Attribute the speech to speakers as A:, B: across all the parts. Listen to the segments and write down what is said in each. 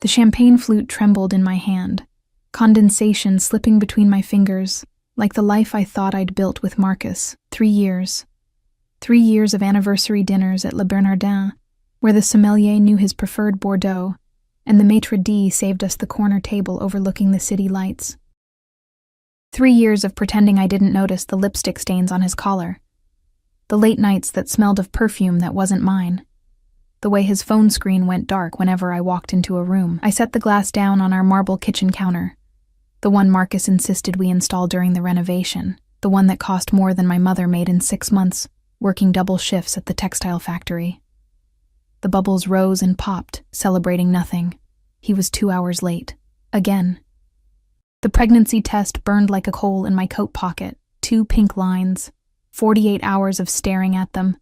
A: The champagne flute trembled in my hand, condensation slipping between my fingers, like the life I thought I'd built with Marcus. 3 years. 3 years of anniversary dinners at Le Bernardin, where the sommelier knew his preferred Bordeaux, and the maitre d' saved us the corner table overlooking the city lights. 3 years of pretending I didn't notice the lipstick stains on his collar. The late nights that smelled of perfume that wasn't mine. The way his phone screen went dark whenever I walked into a room. I set the glass down on our marble kitchen counter, the one Marcus insisted we install during the renovation, the one that cost more than my mother made in 6 months, working double shifts at the textile factory. The bubbles rose and popped, celebrating nothing. He was 2 hours late. Again. The pregnancy test burned like a coal in my coat pocket. 2 pink lines. 48 hours of staring at them,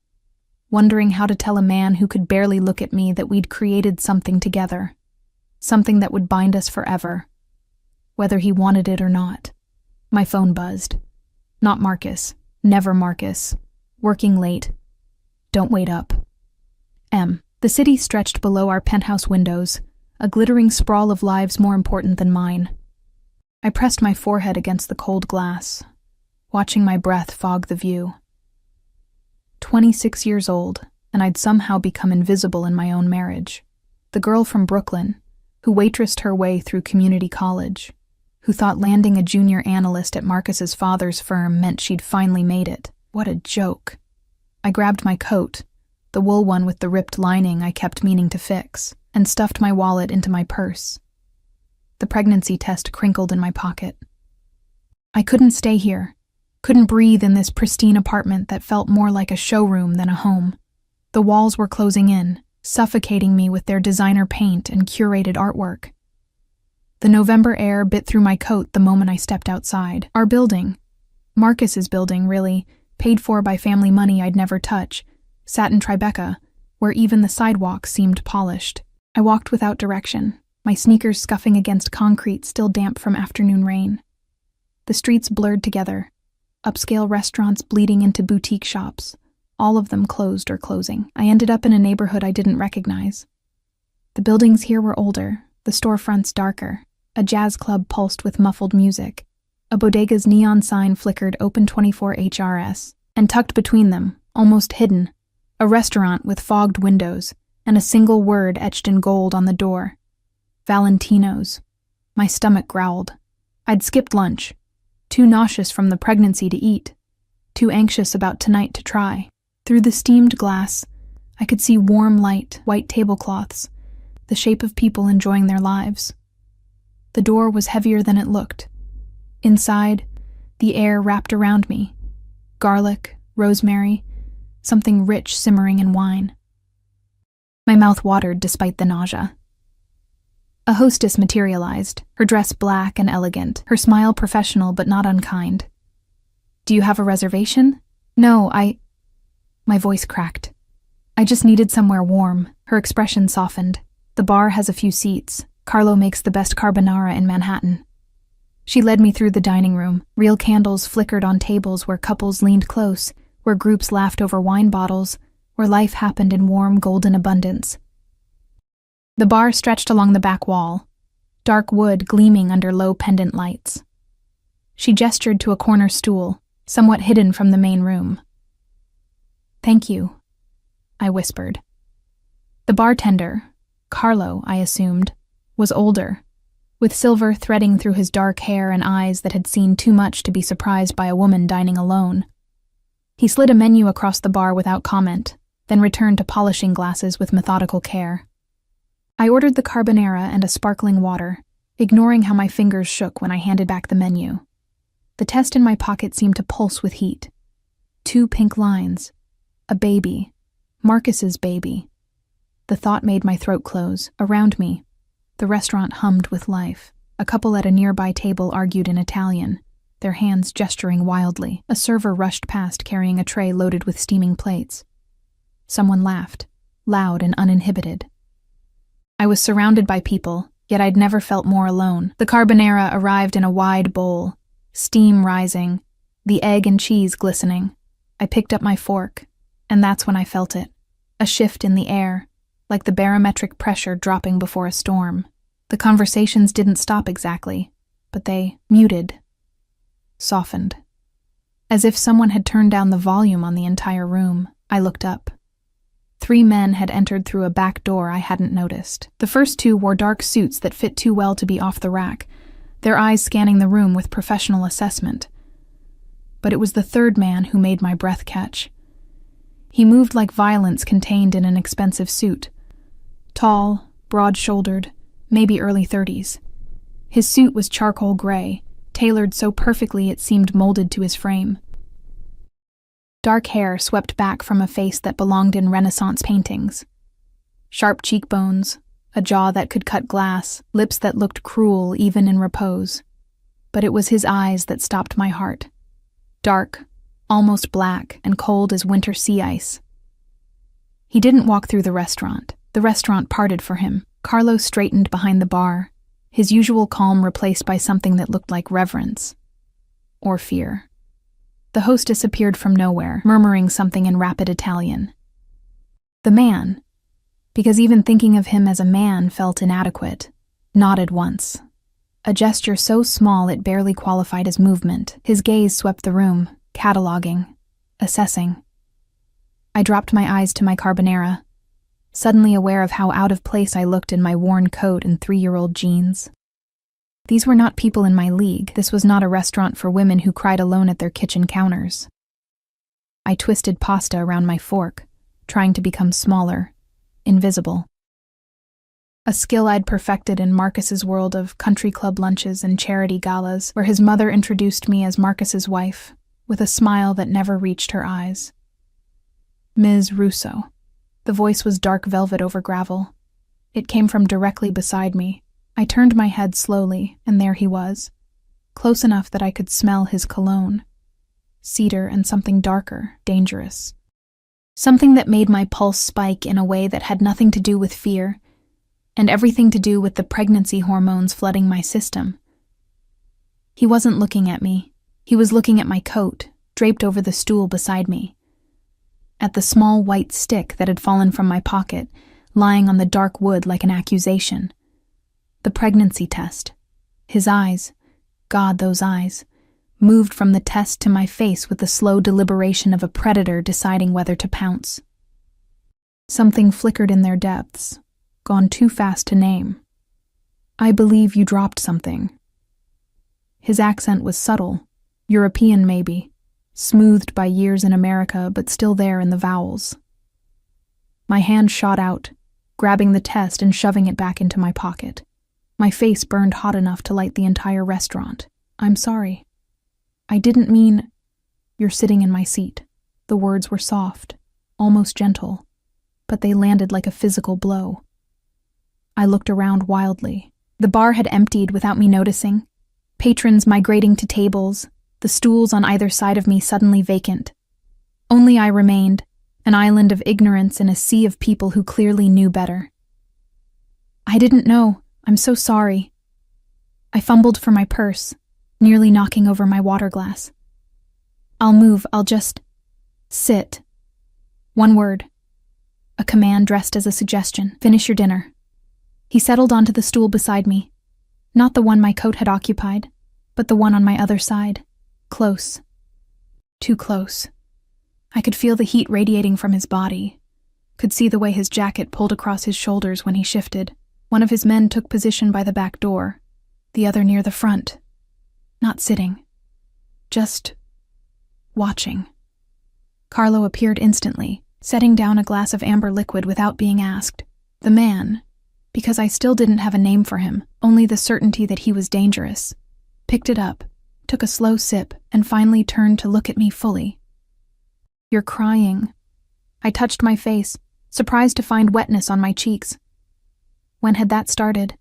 A: wondering how to tell a man who could barely look at me that we'd created something together. Something that would bind us forever. Whether he wanted it or not. My phone buzzed. Not Marcus. Never Marcus. Working late. Don't wait up. M. The city stretched below our penthouse windows, a glittering sprawl of lives more important than mine. I pressed my forehead against the cold glass, watching my breath fog the view. 26 years old, and I'd somehow become invisible in my own marriage. The girl from Brooklyn, who waitressed her way through community college, who thought landing a junior analyst at Marcus's father's firm meant she'd finally made it. What a joke. I grabbed my coat, the wool one with the ripped lining I kept meaning to fix, and stuffed my wallet into my purse. The pregnancy test crinkled in my pocket. I couldn't stay here, couldn't breathe in this pristine apartment that felt more like a showroom than a home. The walls were closing in, suffocating me with their designer paint and curated artwork. The November air bit through my coat the moment I stepped outside. Our building, Marcus's building, really, paid for by family money I'd never touch, sat in Tribeca, where even the sidewalks seemed polished. I walked without direction, my sneakers scuffing against concrete still damp from afternoon rain. The streets blurred together, upscale restaurants bleeding into boutique shops, all of them closed or closing. I ended up in a neighborhood I didn't recognize. The buildings here were older, the storefronts darker, a jazz club pulsed with muffled music, a bodega's neon sign flickered open 24 HRS, and tucked between them, almost hidden, a restaurant with fogged windows, and a single word etched in gold on the door. Valentino's. My stomach growled. I'd skipped lunch, too nauseous from the pregnancy to eat, too anxious about tonight to try. Through the steamed glass, I could see warm light, white tablecloths, the shape of people enjoying their lives. The door was heavier than it looked. Inside, the air wrapped around me. Garlic, rosemary, something rich simmering in wine. My mouth watered despite the nausea. A hostess materialized, her dress black and elegant, her smile professional but not unkind. "Do you have a reservation?" "No, My voice cracked. "I just needed somewhere warm." Her expression softened. "The bar has a few seats. Carlo makes the best carbonara in Manhattan." She led me through the dining room. Real candles flickered on tables where couples leaned close, where groups laughed over wine bottles, where life happened in warm, golden abundance. The bar stretched along the back wall, dark wood gleaming under low pendant lights. She gestured to a corner stool, somewhat hidden from the main room. "Thank you," I whispered. The bartender, Carlo, I assumed, was older, with silver threading through his dark hair and eyes that had seen too much to be surprised by a woman dining alone. He slid a menu across the bar without comment, then returned to polishing glasses with methodical care. I ordered the carbonara and a sparkling water, ignoring how my fingers shook when I handed back the menu. The test in my pocket seemed to pulse with heat. 2 pink lines. A baby. Marcus's baby. The thought made my throat close. Around me, the restaurant hummed with life. A couple at a nearby table argued in Italian, their hands gesturing wildly. A server rushed past carrying a tray loaded with steaming plates. Someone laughed, loud and uninhibited. I was surrounded by people, yet I'd never felt more alone. The carbonara arrived in a wide bowl, steam rising, the egg and cheese glistening. I picked up my fork, and that's when I felt it. A shift in the air, like the barometric pressure dropping before a storm. The conversations didn't stop exactly, but they muted, softened. As if someone had turned down the volume on the entire room, I looked up. 3 men had entered through a back door I hadn't noticed. The first 2 wore dark suits that fit too well to be off the rack, their eyes scanning the room with professional assessment. But it was the 3rd man who made my breath catch. He moved like violence contained in an expensive suit. Tall, broad-shouldered, maybe early 30s. His suit was charcoal gray, tailored so perfectly it seemed molded to his frame. Dark hair swept back from a face that belonged in Renaissance paintings. Sharp cheekbones, a jaw that could cut glass, lips that looked cruel even in repose. But it was his eyes that stopped my heart. Dark, almost black, and cold as winter sea ice. He didn't walk through the restaurant. The restaurant parted for him. Carlos straightened behind the bar, his usual calm replaced by something that looked like reverence. Or fear. The hostess appeared from nowhere, murmuring something in rapid Italian. The man, because even thinking of him as a man felt inadequate, nodded once. A gesture so small it barely qualified as movement. His gaze swept the room, cataloging, assessing. I dropped my eyes to my carbonara, suddenly aware of how out of place I looked in my worn coat and 3-year-old jeans. These were not people in my league. This was not a restaurant for women who cried alone at their kitchen counters. I twisted pasta around my fork, trying to become smaller, invisible. A skill I'd perfected in Marcus's world of country club lunches and charity galas, where his mother introduced me as Marcus's wife, with a smile that never reached her eyes. Ms. Russo. The voice was dark velvet over gravel. It came from directly beside me. I turned my head slowly, and there he was, close enough that I could smell his cologne. Cedar and something darker, dangerous. Something that made my pulse spike in a way that had nothing to do with fear, and everything to do with the pregnancy hormones flooding my system. He wasn't looking at me. He was looking at my coat, draped over the stool beside me. At the small white stick that had fallen from my pocket, lying on the dark wood like an accusation. The pregnancy test. His eyes, God, those eyes, moved from the test to my face with the slow deliberation of a predator deciding whether to pounce. Something flickered in their depths, gone too fast to name. I believe you dropped something. His accent was subtle, European maybe, smoothed by years in America but still there in the vowels. My hand shot out, grabbing the test and shoving it back into my pocket. My face burned hot enough to light the entire restaurant. I'm sorry. I didn't mean... You're sitting in my seat. The words were soft, almost gentle, but they landed like a physical blow. I looked around wildly. The bar had emptied without me noticing. Patrons migrating to tables, the stools on either side of me suddenly vacant. Only I remained, an island of ignorance in a sea of people who clearly knew better. I didn't know. I'm so sorry. I fumbled for my purse, nearly knocking over my water glass. I'll move, I'll just... sit. One word. A command dressed as a suggestion. Finish your dinner. He settled onto the stool beside me. Not the one my coat had occupied, but the one on my other side. Close. Too close. I could feel the heat radiating from his body. Could see the way his jacket pulled across his shoulders when he shifted. One of his men took position by the back door, the other near the front. Not sitting. Just... watching. Carlo appeared instantly, setting down a glass of amber liquid without being asked. The man, because I still didn't have a name for him, only the certainty that he was dangerous, picked it up, took a slow sip, and finally turned to look at me fully. You're crying. I touched my face, surprised to find wetness on my cheeks. When had that started?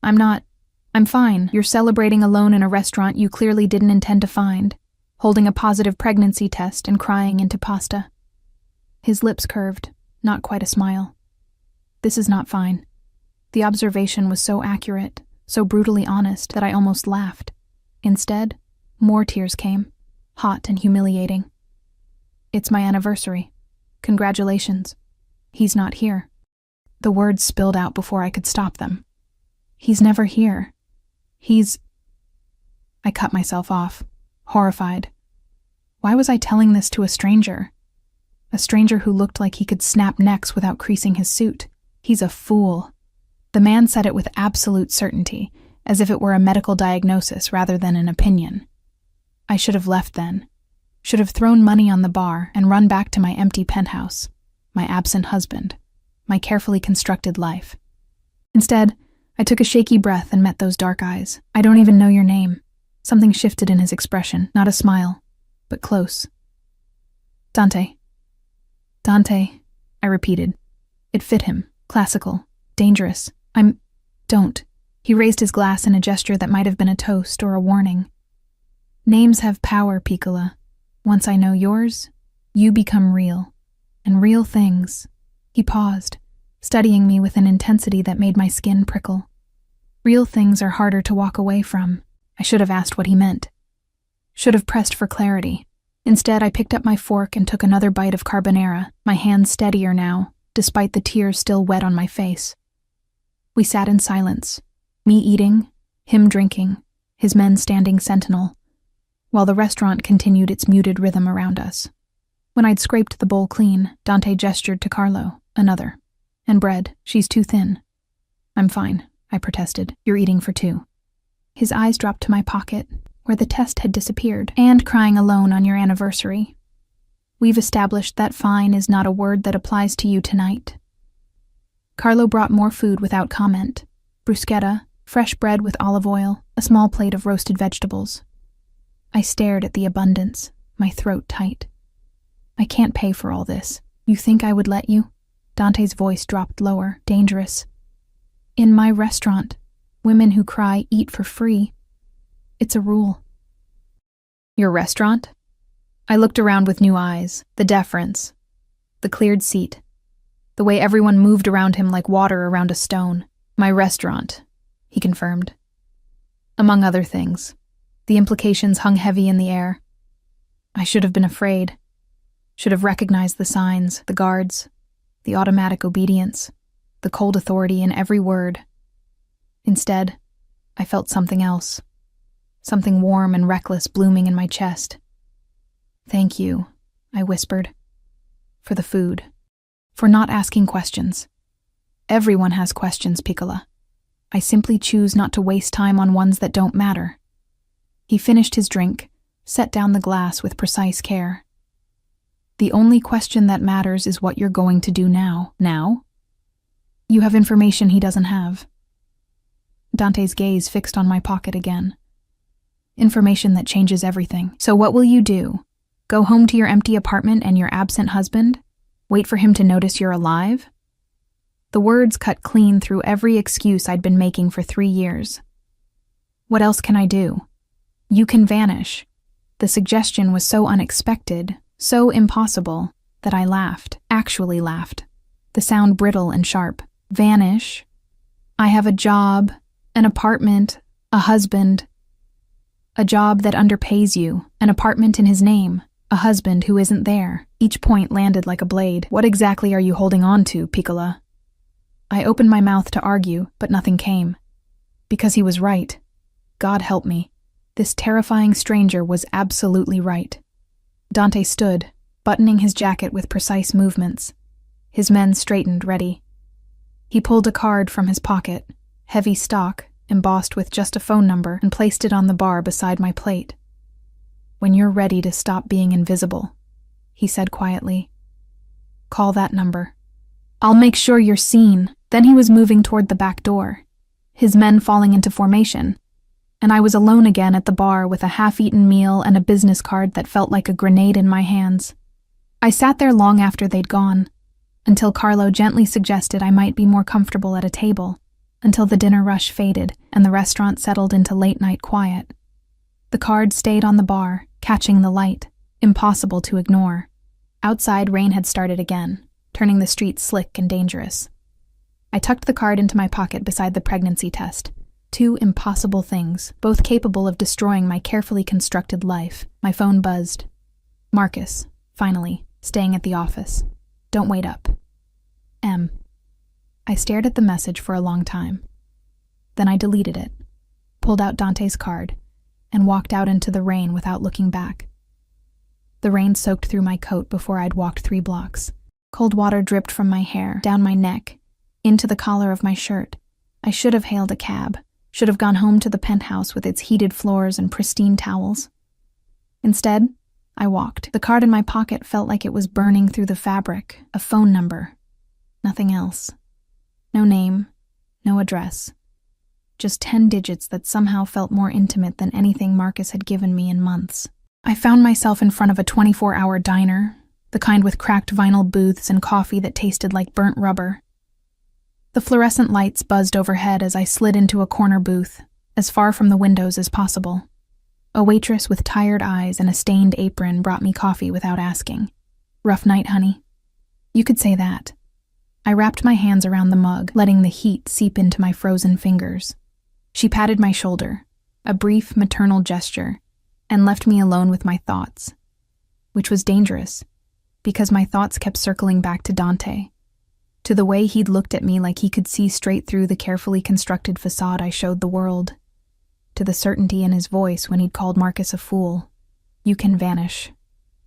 A: I'm fine. You're celebrating alone in a restaurant you clearly didn't intend to find, holding a positive pregnancy test and crying into pasta. His lips curved, not quite a smile. This is not fine. The observation was so accurate, so brutally honest that I almost laughed. Instead, more tears came, hot and humiliating. It's my anniversary. Congratulations. He's not here. The words spilled out before I could stop them. He's never here. He's... I cut myself off, horrified. Why was I telling this to a stranger? A stranger who looked like he could snap necks without creasing his suit. He's a fool. The man said it with absolute certainty, as if it were a medical diagnosis rather than an opinion. I should have left then. Should have thrown money on the bar and run back to my empty penthouse, my absent husband, my carefully constructed life. Instead, I took a shaky breath and met those dark eyes. I don't even know your name. Something shifted in his expression, not a smile, but close. Dante. Dante, I repeated. It fit him, classical, dangerous. Don't. He raised his glass in a gesture that might have been a toast or a warning. Names have power, Piccola. Once I know yours, you become real. And real things. He paused, studying me with an intensity that made my skin prickle. Real things are harder to walk away from. I should have asked what he meant. Should have pressed for clarity. Instead, I picked up my fork and took another bite of carbonara, my hands steadier now, despite the tears still wet on my face. We sat in silence, me eating, him drinking, his men standing sentinel, while the restaurant continued its muted rhythm around us. When I'd scraped the bowl clean, Dante gestured to Carlo, another. And bread, she's too thin. I'm fine, I protested. You're eating for two. His eyes dropped to my pocket, where the test had disappeared, and crying alone on your anniversary. We've established that fine is not a word that applies to you tonight. Carlo brought more food without comment. Bruschetta, fresh bread with olive oil, a small plate of roasted vegetables. I stared at the abundance, my throat tight. I can't pay for all this. You think I would let you? Dante's voice dropped lower, dangerous. In my restaurant, women who cry eat for free. It's a rule. Your restaurant? I looked around with new eyes, the deference, the cleared seat, the way everyone moved around him like water around a stone. My restaurant, he confirmed. Among other things, the implications hung heavy in the air. I should have been afraid, should have recognized the signs, the guards, the automatic obedience, the cold authority in every word. Instead, I felt something else, something warm and reckless blooming in my chest. Thank you, I whispered, for the food, for not asking questions. Everyone has questions, Piccola. I simply choose not to waste time on ones that don't matter. He finished his drink, set down the glass with precise care. The only question that matters is what you're going to do now. Now? You have information he doesn't have. Dante's gaze fixed on my pocket again. Information that changes everything. So what will you do? Go home to your empty apartment and your absent husband? Wait for him to notice you're alive? The words cut clean through every excuse I'd been making for 3 years. What else can I do? You can vanish. The suggestion was so unexpected, so impossible, that I laughed, actually laughed. The sound brittle and sharp. Vanish? I have a job, an apartment, a husband. A job that underpays you, an apartment in his name, a husband who isn't there. Each point landed like a blade. What exactly are you holding on to, Piccola? I opened my mouth to argue, but nothing came. Because he was right. God help me. This terrifying stranger was absolutely right. Dante stood, buttoning his jacket with precise movements. His men straightened, ready. He pulled a card from his pocket, heavy stock, embossed with just a phone number, and placed it on the bar beside my plate. When you're ready to stop being invisible, he said quietly. Call that number. I'll make sure you're seen. Then he was moving toward the back door, his men falling into formation, and I was alone again at the bar with a half-eaten meal and a business card that felt like a grenade in my hands. I sat there long after they'd gone, until Carlo gently suggested I might be more comfortable at a table, until the dinner rush faded and the restaurant settled into late-night quiet. The card stayed on the bar, catching the light, impossible to ignore. Outside, rain had started again, turning the streets slick and dangerous. I tucked the card into my pocket beside the pregnancy test. 2 impossible things, both capable of destroying my carefully constructed life. My phone buzzed. Marcus, finally, staying at the office. Don't wait up. M. I stared at the message for a long time. Then I deleted it, pulled out Dante's card, and walked out into the rain without looking back. The rain soaked through my coat before I'd walked 3 blocks. Cold water dripped from my hair, down my neck, into the collar of my shirt. I should have hailed a cab, should have gone home to the penthouse with its heated floors and pristine towels. Instead, I walked. The card in my pocket felt like it was burning through the fabric. A phone number. Nothing else. No name, no address. Just 10 digits that somehow felt more intimate than anything Marcus had given me in months. I found myself in front of a 24-hour diner, the kind with cracked vinyl booths and coffee that tasted like burnt rubber. The fluorescent lights buzzed overhead as I slid into a corner booth, as far from the windows as possible. A waitress with tired eyes and a stained apron brought me coffee without asking. "Rough night, honey?" You could say that. I wrapped my hands around the mug, letting the heat seep into my frozen fingers. She patted my shoulder, a brief maternal gesture, and left me alone with my thoughts, which was dangerous, because my thoughts kept circling back to Dante, to the way he'd looked at me like he could see straight through the carefully constructed facade I showed the world, to the certainty in his voice when he'd called Marcus a fool. You can vanish.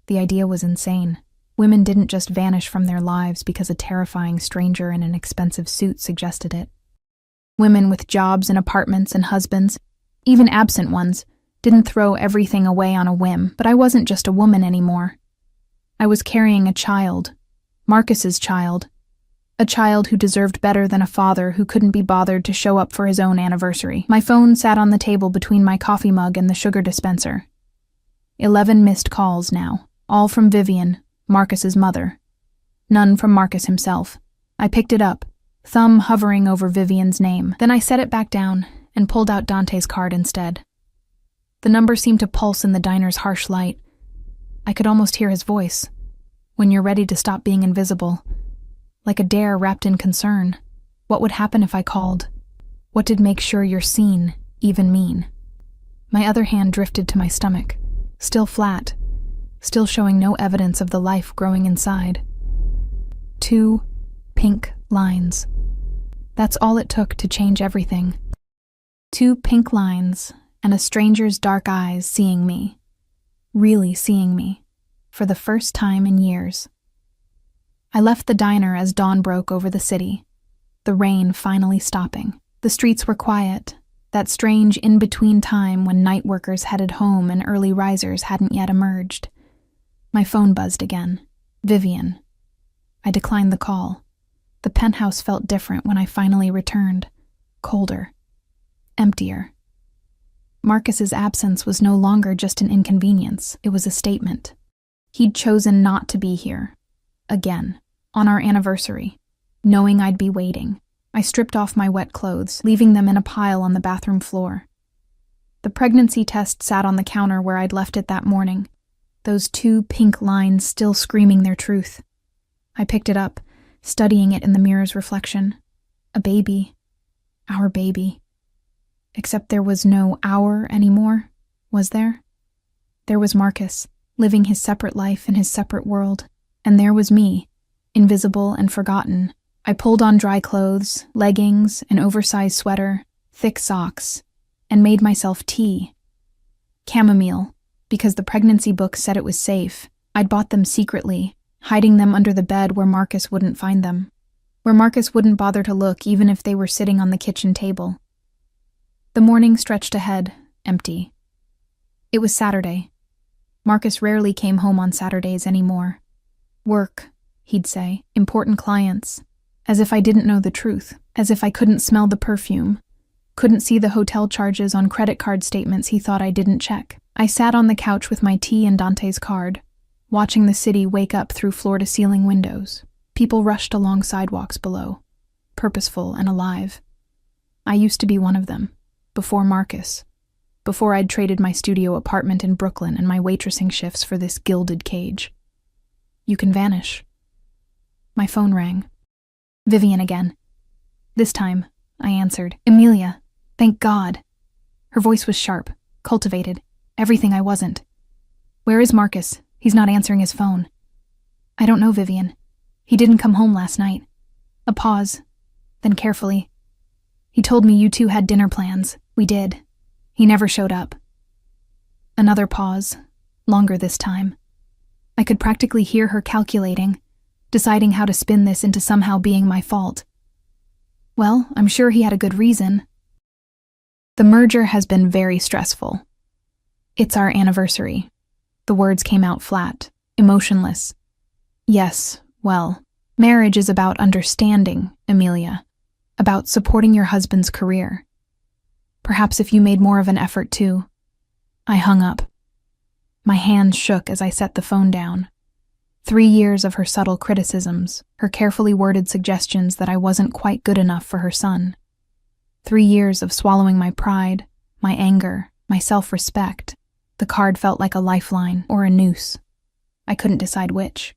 A: The idea was insane. Women didn't just vanish from their lives because a terrifying stranger in an expensive suit suggested it. Women with jobs and apartments and husbands, even absent ones, didn't throw everything away on a whim, but I wasn't just a woman anymore. I was carrying a child, Marcus's child, a child who deserved better than a father who couldn't be bothered to show up for his own anniversary. My phone sat on the table between my coffee mug and the sugar dispenser. 11 missed calls now, all from Vivian, Marcus's mother. None from Marcus himself. I picked it up, thumb hovering over Vivian's name. Then I set it back down and pulled out Dante's card instead. The number seemed to pulse in the diner's harsh light. I could almost hear his voice. "When you're ready to stop being invisible." Like a dare wrapped in concern. What would happen if I called? What did make sure you're seen even mean? My other hand drifted to my stomach, still flat, still showing no evidence of the life growing inside. 2 pink lines. That's all it took to change everything. 2 pink lines, and a stranger's dark eyes seeing me. Really seeing me. For the first time in years. I left the diner as dawn broke over the city, the rain finally stopping. The streets were quiet, that strange in-between time when night workers headed home and early risers hadn't yet emerged. My phone buzzed again. Vivian. I declined the call. The penthouse felt different when I finally returned. Colder. Emptier. Marcus's absence was no longer just an inconvenience, it was a statement. He'd chosen not to be here. Again, on our anniversary, knowing I'd be waiting. I stripped off my wet clothes, leaving them in a pile on the bathroom floor. The pregnancy test sat on the counter where I'd left it that morning, those 2 pink lines still screaming their truth. I picked it up, studying it in the mirror's reflection. A baby. Our baby. Except there was no our anymore, was there? There was Marcus, living his separate life in his separate world. And there was me, invisible and forgotten. I pulled on dry clothes, leggings, an oversized sweater, thick socks, and made myself tea. Chamomile, because the pregnancy book said it was safe. I'd bought them secretly, hiding them under the bed where Marcus wouldn't find them. Where Marcus wouldn't bother to look even if they were sitting on the kitchen table. The morning stretched ahead, empty. It was Saturday. Marcus rarely came home on Saturdays anymore. Work, he'd say, important clients. As if I didn't know the truth, as if I couldn't smell the perfume, couldn't see the hotel charges on credit card statements he thought I didn't check. I sat on the couch with my tea and Dante's card, watching the city wake up through floor-to-ceiling windows. People rushed along sidewalks below, purposeful and alive. I used to be one of them, before Marcus, before I'd traded my studio apartment in Brooklyn and my waitressing shifts for this gilded cage. You can vanish. My phone rang. Vivian again. This time, I answered. Emilia. Thank God. Her voice was sharp, cultivated, everything I wasn't. Where is Marcus? He's not answering his phone. I don't know, Vivian. He didn't come home last night. A pause, then carefully. He told me you two had dinner plans. We did. He never showed up. Another pause, longer this time. I could practically hear her calculating, deciding how to spin this into somehow being my fault. Well, I'm sure he had a good reason. The merger has been very stressful. It's our anniversary. The words came out flat, emotionless. Yes, well, marriage is about understanding, Amelia, about supporting your husband's career. Perhaps if you made more of an effort too. I hung up. My hands shook as I set the phone down. 3 years of her subtle criticisms, her carefully worded suggestions that I wasn't quite good enough for her son. 3 years of swallowing my pride, my anger, my self-respect. The card felt like a lifeline or a noose. I couldn't decide which.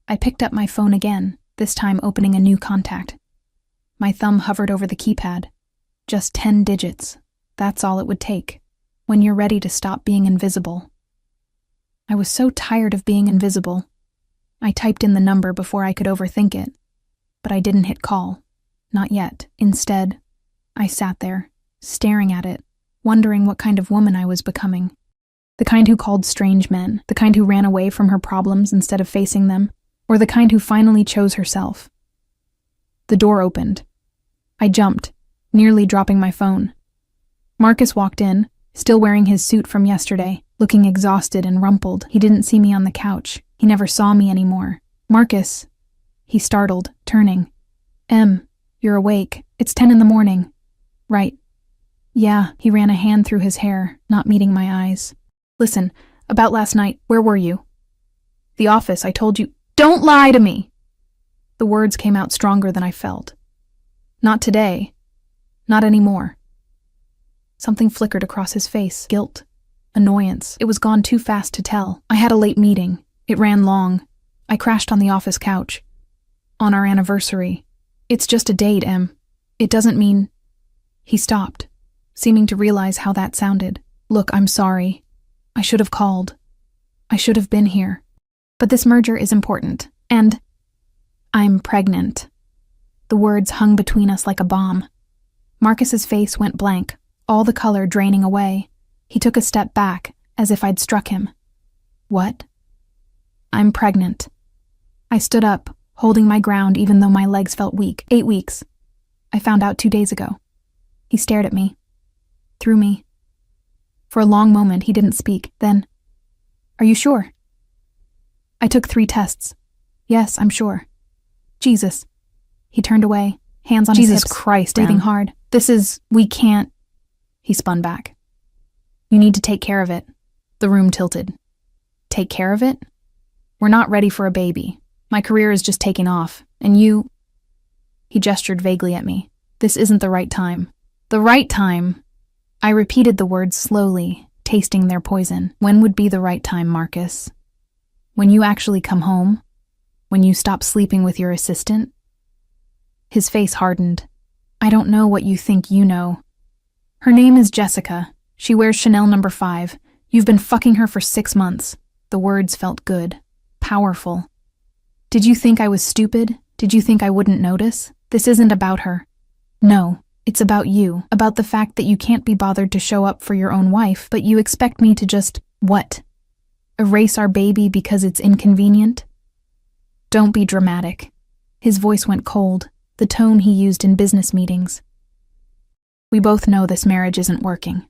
A: I picked up my phone again, this time opening a new contact. My thumb hovered over the keypad. Just 10 digits. That's all it would take. When you're ready to stop being invisible. I was so tired of being invisible. I typed in the number before I could overthink it. But I didn't hit call. Not yet. Instead, I sat there, staring at it, wondering what kind of woman I was becoming. The kind who called strange men, the kind who ran away from her problems instead of facing them, or the kind who finally chose herself. The door opened. I jumped, nearly dropping my phone. Marcus walked in, still wearing his suit from yesterday, looking exhausted and rumpled. He didn't see me on the couch. He never saw me anymore. Marcus, he startled, turning. Em, you're awake. It's 10 in the morning. Right. Yeah, he ran a hand through his hair, not meeting my eyes. Listen, about last night, where were you? The office, I told you. Don't lie to me! The words came out stronger than I felt. Not today. Not anymore. Something flickered across his face. Guilt. Annoyance. It was gone too fast to tell. I had a late meeting. It ran long. I crashed on the office couch. On our anniversary. It's just a date, Em. It doesn't mean... He stopped, seeming to realize how that sounded. Look, I'm sorry. I should have called. I should have been here. But this merger is important. And... I'm pregnant. The words hung between us like a bomb. Marcus's face went blank, all the color draining away. He took a step back, as if I'd struck him. What? I'm pregnant. I stood up, holding my ground even though my legs felt weak. 8 weeks. I found out 2 days ago. He stared at me. Through me. For a long moment, he didn't speak. Then, are you sure? I took 3 tests. Yes, I'm sure. Jesus. He turned away, hands on his hips. Jesus Christ, breathing hard. We can't. He spun back. You need to take care of it. The room tilted. Take care of it? We're not ready for a baby. My career is just taking off, and you... He gestured vaguely at me. This isn't the right time. The right time? I repeated the words slowly, tasting their poison. When would be the right time, Marcus? When you actually come home? When you stop sleeping with your assistant? His face hardened. I don't know what you think you know. Her name is Jessica. She wears Chanel No. 5. You've been fucking her for 6 months. The words felt good. Powerful. Did you think I was stupid? Did you think I wouldn't notice? This isn't about her. No, it's about you. About the fact that you can't be bothered to show up for your own wife, but you expect me to just, what? Erase our baby because it's inconvenient? Don't be dramatic. His voice went cold, the tone he used in business meetings. We both know this marriage isn't working.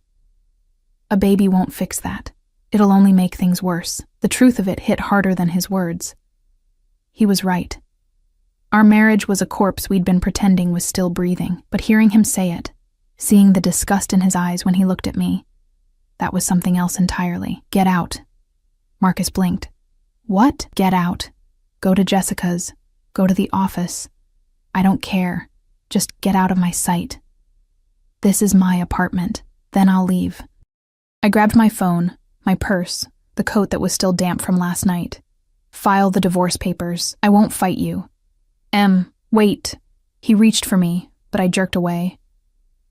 A: A baby won't fix that. It'll only make things worse. The truth of it hit harder than his words. He was right. Our marriage was a corpse we'd been pretending was still breathing, but hearing him say it, seeing the disgust in his eyes when he looked at me, that was something else entirely. Get out. Marcus blinked. What? Get out. Go to Jessica's. Go to the office. I don't care. Just get out of my sight. This is my apartment. Then I'll leave. I grabbed my phone, my purse, the coat that was still damp from last night. File the divorce papers. I won't fight you. Wait. He reached for me, but I jerked away.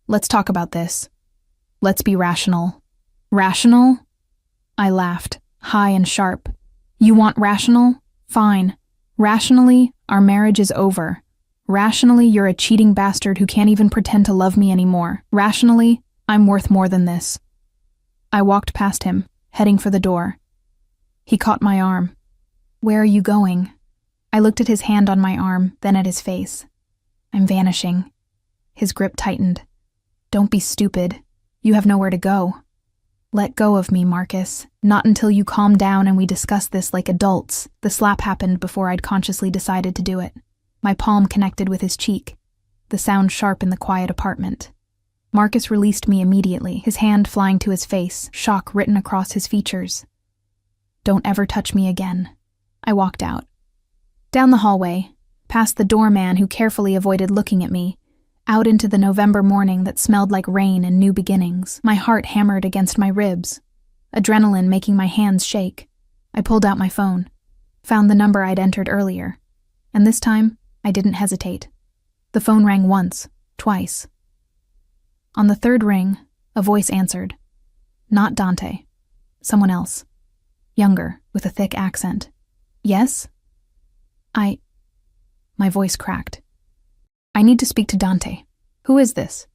A: Let's talk about this. Let's be rational. Rational? I laughed, high and sharp. You want rational? Fine. Rationally, our marriage is over. Rationally, you're a cheating bastard who can't even pretend to love me anymore. Rationally, I'm worth more than this. I walked past him, heading for the door. He caught my arm. Where are you going? I looked at his hand on my arm, then at his face. I'm vanishing. His grip tightened. Don't be stupid. You have nowhere to go. Let go of me, Marcus. Not until you calm down and we discuss this like adults. The slap happened before I'd consciously decided to do it. My palm connected with his cheek, the sound sharp in the quiet apartment. Marcus released me immediately, his hand flying to his face, shock written across his features. Don't ever touch me again. I walked out. Down the hallway, past the doorman who carefully avoided looking at me, out into the November morning that smelled like rain and new beginnings. My heart hammered against my ribs, adrenaline making my hands shake. I pulled out my phone, found the number I'd entered earlier, and this time, I didn't hesitate. The phone rang once, twice. On the third ring, a voice answered. Not Dante. Someone else. Younger, with a thick accent. Yes? My voice cracked. I need to speak to Dante. Who is this?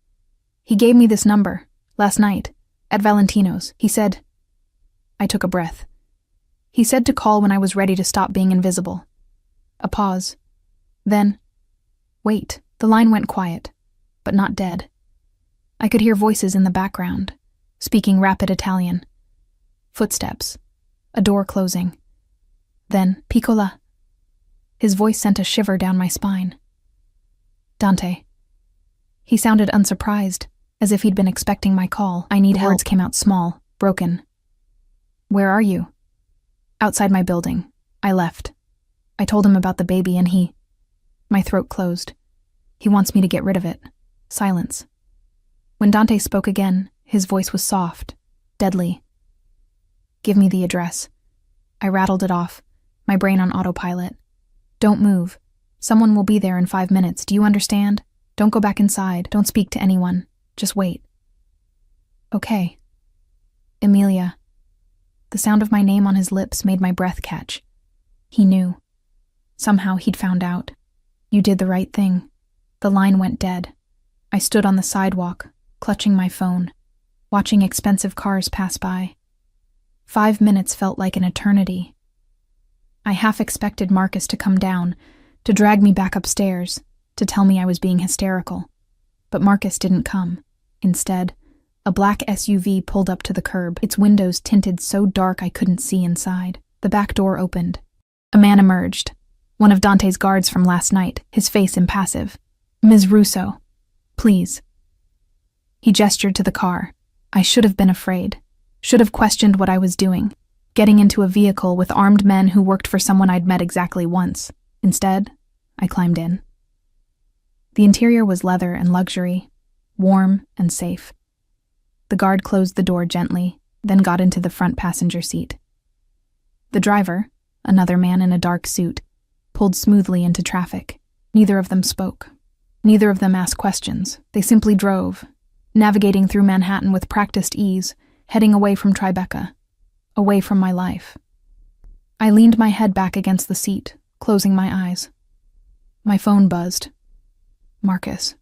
A: He gave me this number, last night, at Valentino's. He said... I took a breath. He said to call when I was ready to stop being invisible. A pause. Then, wait, the line went quiet, but not dead. I could hear voices in the background, speaking rapid Italian. Footsteps. A door closing. Then, piccola. His voice sent a shiver down my spine. Dante. He sounded unsurprised, as if he'd been expecting my call. I need help. Words came out small, broken. Where are you? Outside my building. I left. I told him about the baby and he... My throat closed. He wants me to get rid of it. Silence. When Dante spoke again, his voice was soft, deadly. Give me the address. I rattled it off, my brain on autopilot. Don't move. Someone will be there in 5 minutes, do you understand? Don't go back inside. Don't speak to anyone. Just wait. Okay. Emilia. The sound of my name on his lips made my breath catch. He knew. Somehow he'd found out. You did the right thing. The line went dead. I stood on the sidewalk, clutching my phone, watching expensive cars pass by. 5 minutes felt like an eternity. I half expected Marcus to come down, to drag me back upstairs, to tell me I was being hysterical. But Marcus didn't come. Instead, a black SUV pulled up to the curb, its windows tinted so dark I couldn't see inside. The back door opened. A man emerged. One of Dante's guards from last night, his face impassive. Ms. Russo, please. He gestured to the car. I should have been afraid. Should have questioned what I was doing. Getting into a vehicle with armed men who worked for someone I'd met exactly once. Instead, I climbed in. The interior was leather and luxury, warm and safe. The guard closed the door gently, then got into the front passenger seat. The driver, another man in a dark suit, pulled smoothly into traffic. Neither of them spoke. Neither of them asked questions. They simply drove, navigating through Manhattan with practiced ease, heading away from Tribeca, away from my life. I leaned my head back against the seat, closing my eyes. My phone buzzed. Marcus.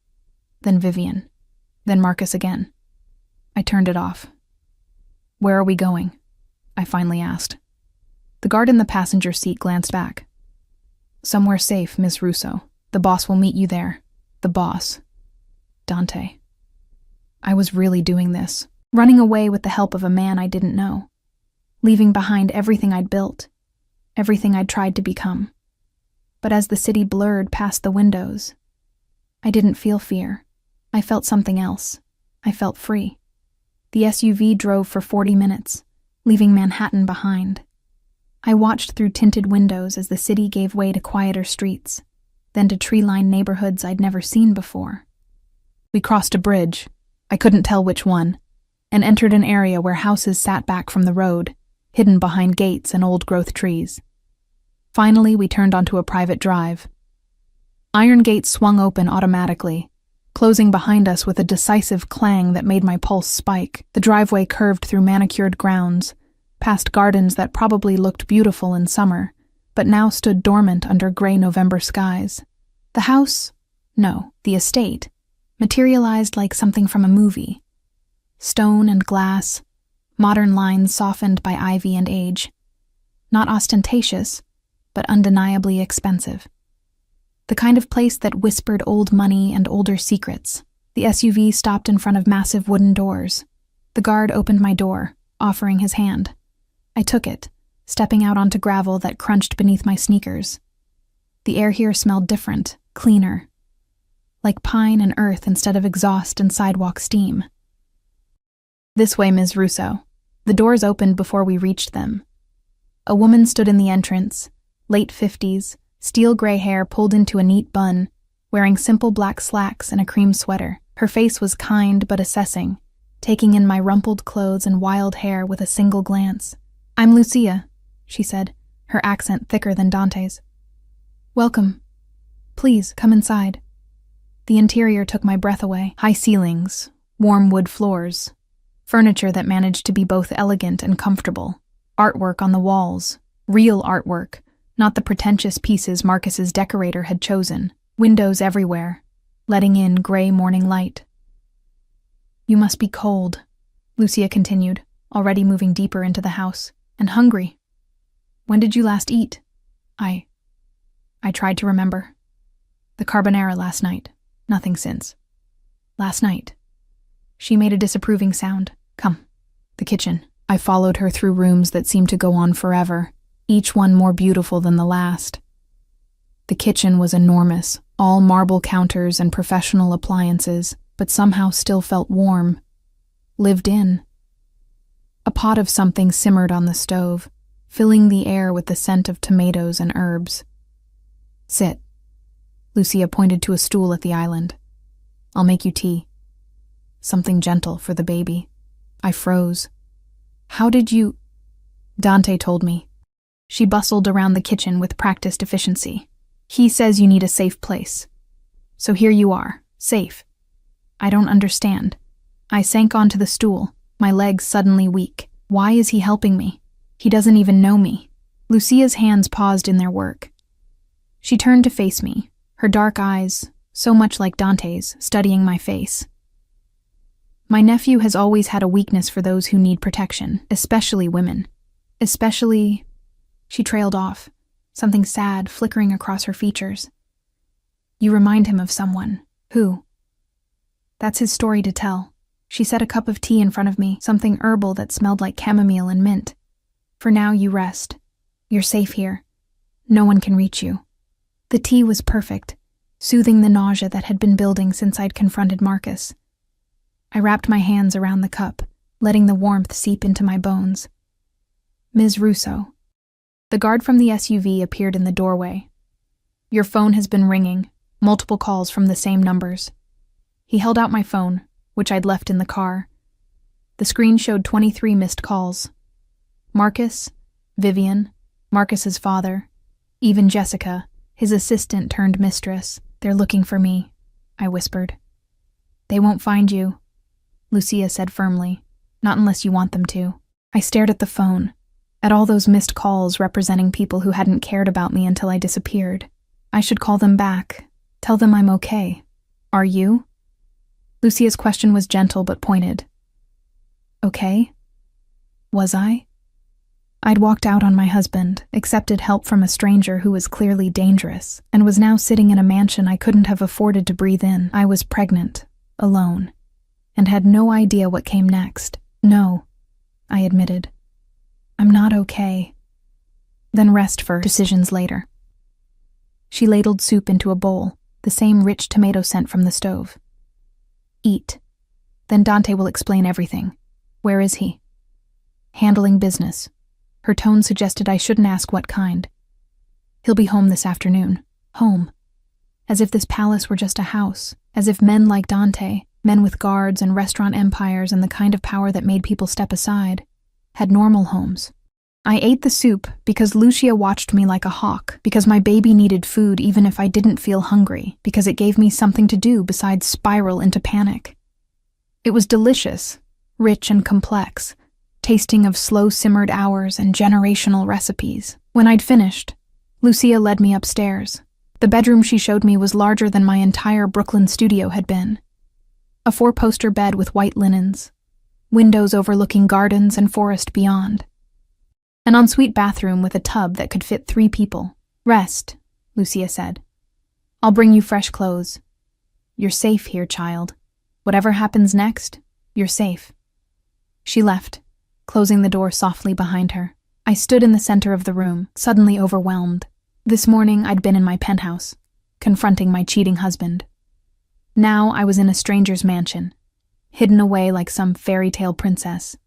A: Then Vivian. Then Marcus again. I turned it off. Where are we going? I finally asked. The guard in the passenger seat glanced back. Somewhere safe, Miss Russo. The boss will meet you there. The boss. Dante. I was really doing this, running away with the help of a man I didn't know, leaving behind everything I'd built, everything I'd tried to become. But as the city blurred past the windows, I didn't feel fear. I felt something else. I felt free. The SUV drove for 40 minutes, leaving Manhattan behind. I watched through tinted windows as the city gave way to quieter streets, then to tree-lined neighborhoods I'd never seen before. We crossed a bridge, I couldn't tell which one, and entered an area where houses sat back from the road, hidden behind gates and old-growth trees. Finally, we turned onto a private drive. Iron gates swung open automatically, closing behind us with a decisive clang that made my pulse spike. The driveway curved through manicured grounds, past gardens that probably looked beautiful in summer, but now stood dormant under gray November skies. The house, No, the estate, materialized like something from a movie. Stone and glass, modern lines softened by ivy and age. Not ostentatious, but undeniably expensive. The kind of place that whispered old money and older secrets. The SUV stopped in front of massive wooden doors. The guard opened my door, offering his hand. I took it, stepping out onto gravel that crunched beneath my sneakers. The air here smelled different, cleaner. Like pine and earth instead of exhaust and sidewalk steam. "This way, Ms. Russo." The doors opened before we reached them. A woman stood in the entrance, late 50s, steel gray hair pulled into a neat bun, wearing simple black slacks and a cream sweater. Her face was kind but assessing, taking in my rumpled clothes and wild hair with a single glance. "I'm Lucia," she said, her accent thicker than Dante's. "Welcome. Please, come inside." The interior took my breath away. High ceilings, warm wood floors, furniture that managed to be both elegant and comfortable. Artwork on the walls, real artwork, not the pretentious pieces Marcus's decorator had chosen. Windows everywhere, letting in gray morning light. "You must be cold," Lucia continued, already moving deeper into the house, "and hungry. When did you last eat?" I tried to remember. "The carbonara last night. Nothing since." "Last night." She made a disapproving sound. "Come." The kitchen. I followed her through rooms that seemed to go on forever, each one more beautiful than the last. The kitchen was enormous, all marble counters and professional appliances, but somehow still felt warm. Lived in. A pot of something simmered on the stove, filling the air with the scent of tomatoes and herbs. "Sit." Lucia pointed to a stool at the island. "I'll make you tea. Something gentle for the baby." I froze. "How did you—" Dante told me. She bustled around the kitchen with practiced efficiency. "He says you need a safe place. So here you are, safe." "I don't understand." I sank onto the stool, my legs suddenly weak. Why is he helping me? He doesn't even know me. Lucia's hands paused in their work. She turned to face me, her dark eyes, so much like Dante's, studying my face. "My nephew has always had a weakness for those who need protection, especially women. Especially—" She trailed off, something sad flickering across her features. "You remind him of someone. Who?" "That's his story to tell." She set a cup of tea in front of me, something herbal that smelled like chamomile and mint. "For now, you rest. You're safe here. No one can reach you." The tea was perfect, soothing the nausea that had been building since I'd confronted Marcus. I wrapped my hands around the cup, letting the warmth seep into my bones. "Ms. Russo." The guard from the SUV appeared in the doorway. "Your phone has been ringing, multiple calls from the same numbers." He held out my phone, which I'd left in the car. The screen showed 23 missed calls. Marcus, Vivian, Marcus's father, even Jessica, his assistant turned mistress. "They're looking for me," I whispered. "They won't find you," Lucia said firmly. "Not unless you want them to." I stared at the phone, at all those missed calls representing people who hadn't cared about me until I disappeared. I should call them back, tell them I'm okay. "Are you?" Lucia's question was gentle but pointed. "Okay?" Was I? I'd walked out on my husband, accepted help from a stranger who was clearly dangerous, and was now sitting in a mansion I couldn't have afforded to breathe in. I was pregnant, alone, and had no idea what came next. "No," I admitted. "I'm not okay." "Then rest first, decisions later." She ladled soup into a bowl, the same rich tomato scent from the stove. "Eat. Then Dante will explain everything." "Where is he?" "Handling business." Her tone suggested I shouldn't ask what kind. "He'll be home this afternoon." Home. As if this palace were just a house. As if men like Dante, men with guards and restaurant empires and the kind of power that made people step aside, had normal homes. I ate the soup because Lucia watched me like a hawk, because my baby needed food even if I didn't feel hungry, because it gave me something to do besides spiral into panic. It was delicious, rich and complex, tasting of slow-simmered hours and generational recipes. When I'd finished, Lucia led me upstairs. The bedroom she showed me was larger than my entire Brooklyn studio had been. A 4-poster bed with white linens, windows overlooking gardens and forest beyond. An ensuite bathroom with a tub that could fit 3 people. "Rest," Lucia said. "I'll bring you fresh clothes. You're safe here, child. Whatever happens next, you're safe." She left, closing the door softly behind her. I stood in the center of the room, suddenly overwhelmed. This morning I'd been in my penthouse, confronting my cheating husband. Now I was in a stranger's mansion, hidden away like some fairy tale princess.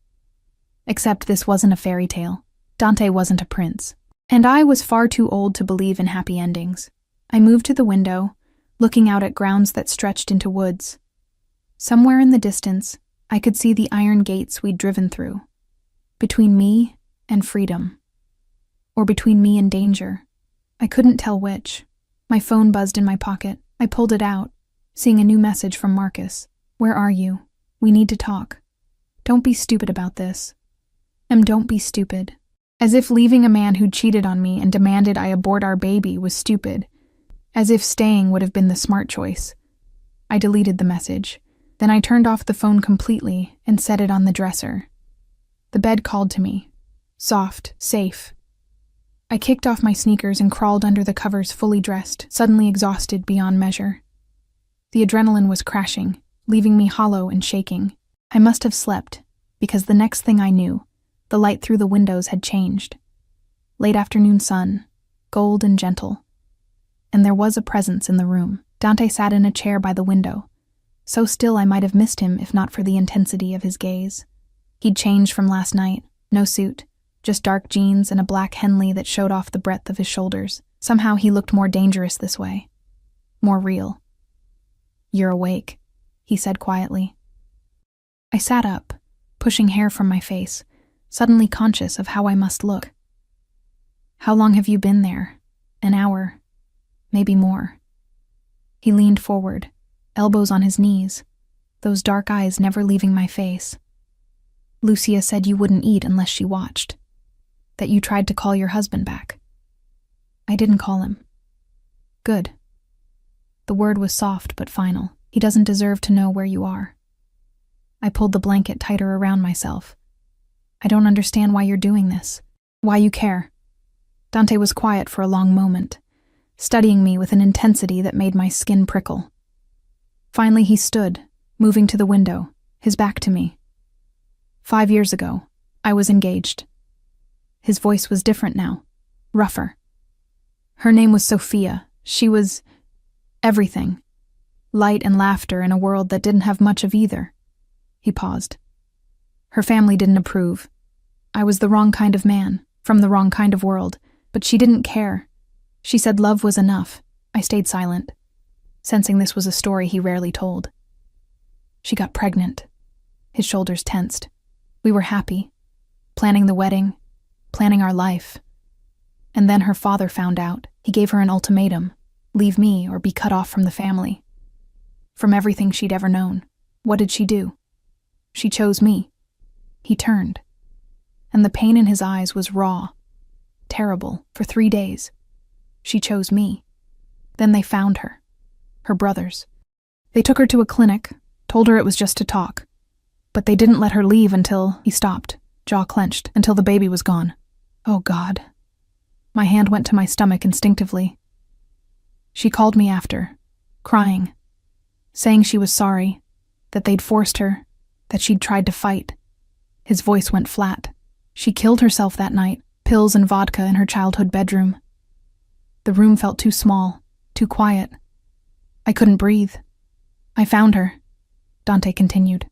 A: Except this wasn't a fairy tale. Dante wasn't a prince. And I was far too old to believe in happy endings. I moved to the window, looking out at grounds that stretched into woods. Somewhere in the distance, I could see the iron gates we'd driven through. Between me and freedom. Or between me and danger. I couldn't tell which. My phone buzzed in my pocket. I pulled it out, seeing a new message from Marcus. "Where are you? We need to talk. Don't be stupid about this. Don't be stupid." As if leaving a man who cheated on me and demanded I abort our baby was stupid. As if staying would have been the smart choice. I deleted the message. Then I turned off the phone completely and set it on the dresser. The bed called to me. Soft, safe. I kicked off my sneakers and crawled under the covers fully dressed, suddenly exhausted beyond measure. The adrenaline was crashing, leaving me hollow and shaking. I must have slept, because the next thing I knew, the light through the windows had changed. Late afternoon sun, gold and gentle. And there was a presence in the room. Dante sat in a chair by the window. So still I might have missed him if not for the intensity of his gaze. He'd changed from last night. No suit, just dark jeans and a black Henley that showed off the breadth of his shoulders. Somehow he looked more dangerous this way. More real. "You're awake," he said quietly. I sat up, pushing hair from my face, suddenly conscious of how I must look. "How long have you been there? An hour? Maybe more." He leaned forward, elbows on his knees, those dark eyes never leaving my face. "Lucia said you wouldn't eat unless she watched. That you tried to call your husband back." "I didn't call him." "Good." The word was soft but final. "He doesn't deserve to know where you are." I pulled the blanket tighter around myself. "I don't understand why you're doing this. Why you care." Dante was quiet for a long moment, studying me with an intensity that made my skin prickle. Finally he stood, moving to the window, his back to me. 5 years ago, I was engaged. His voice was different now, rougher. Her name was Sophia. She was everything. Light and laughter in a world that didn't have much of either. He paused. Her family didn't approve. I was the wrong kind of man, from the wrong kind of world, but she didn't care. She said love was enough. I stayed silent, sensing this was a story he rarely told. She got pregnant. His shoulders tensed. We were happy, planning the wedding, planning our life. And then her father found out. He gave her an ultimatum: leave me or be cut off from the family. From everything she'd ever known. What did she do? She chose me. He turned. And the pain in his eyes was raw, terrible, for 3 days. She chose me. Then they found her. Her brothers. They took her to a clinic, told her it was just to talk. But they didn't let her leave until he stopped, jaw clenched, until the baby was gone. Oh God. My hand went to my stomach instinctively. She called me after, crying, saying she was sorry, that they'd forced her, that she'd tried to fight. His voice went flat. She killed herself that night, pills and vodka in her childhood bedroom. The room felt too small, too quiet. I couldn't breathe. I found her, Dante continued.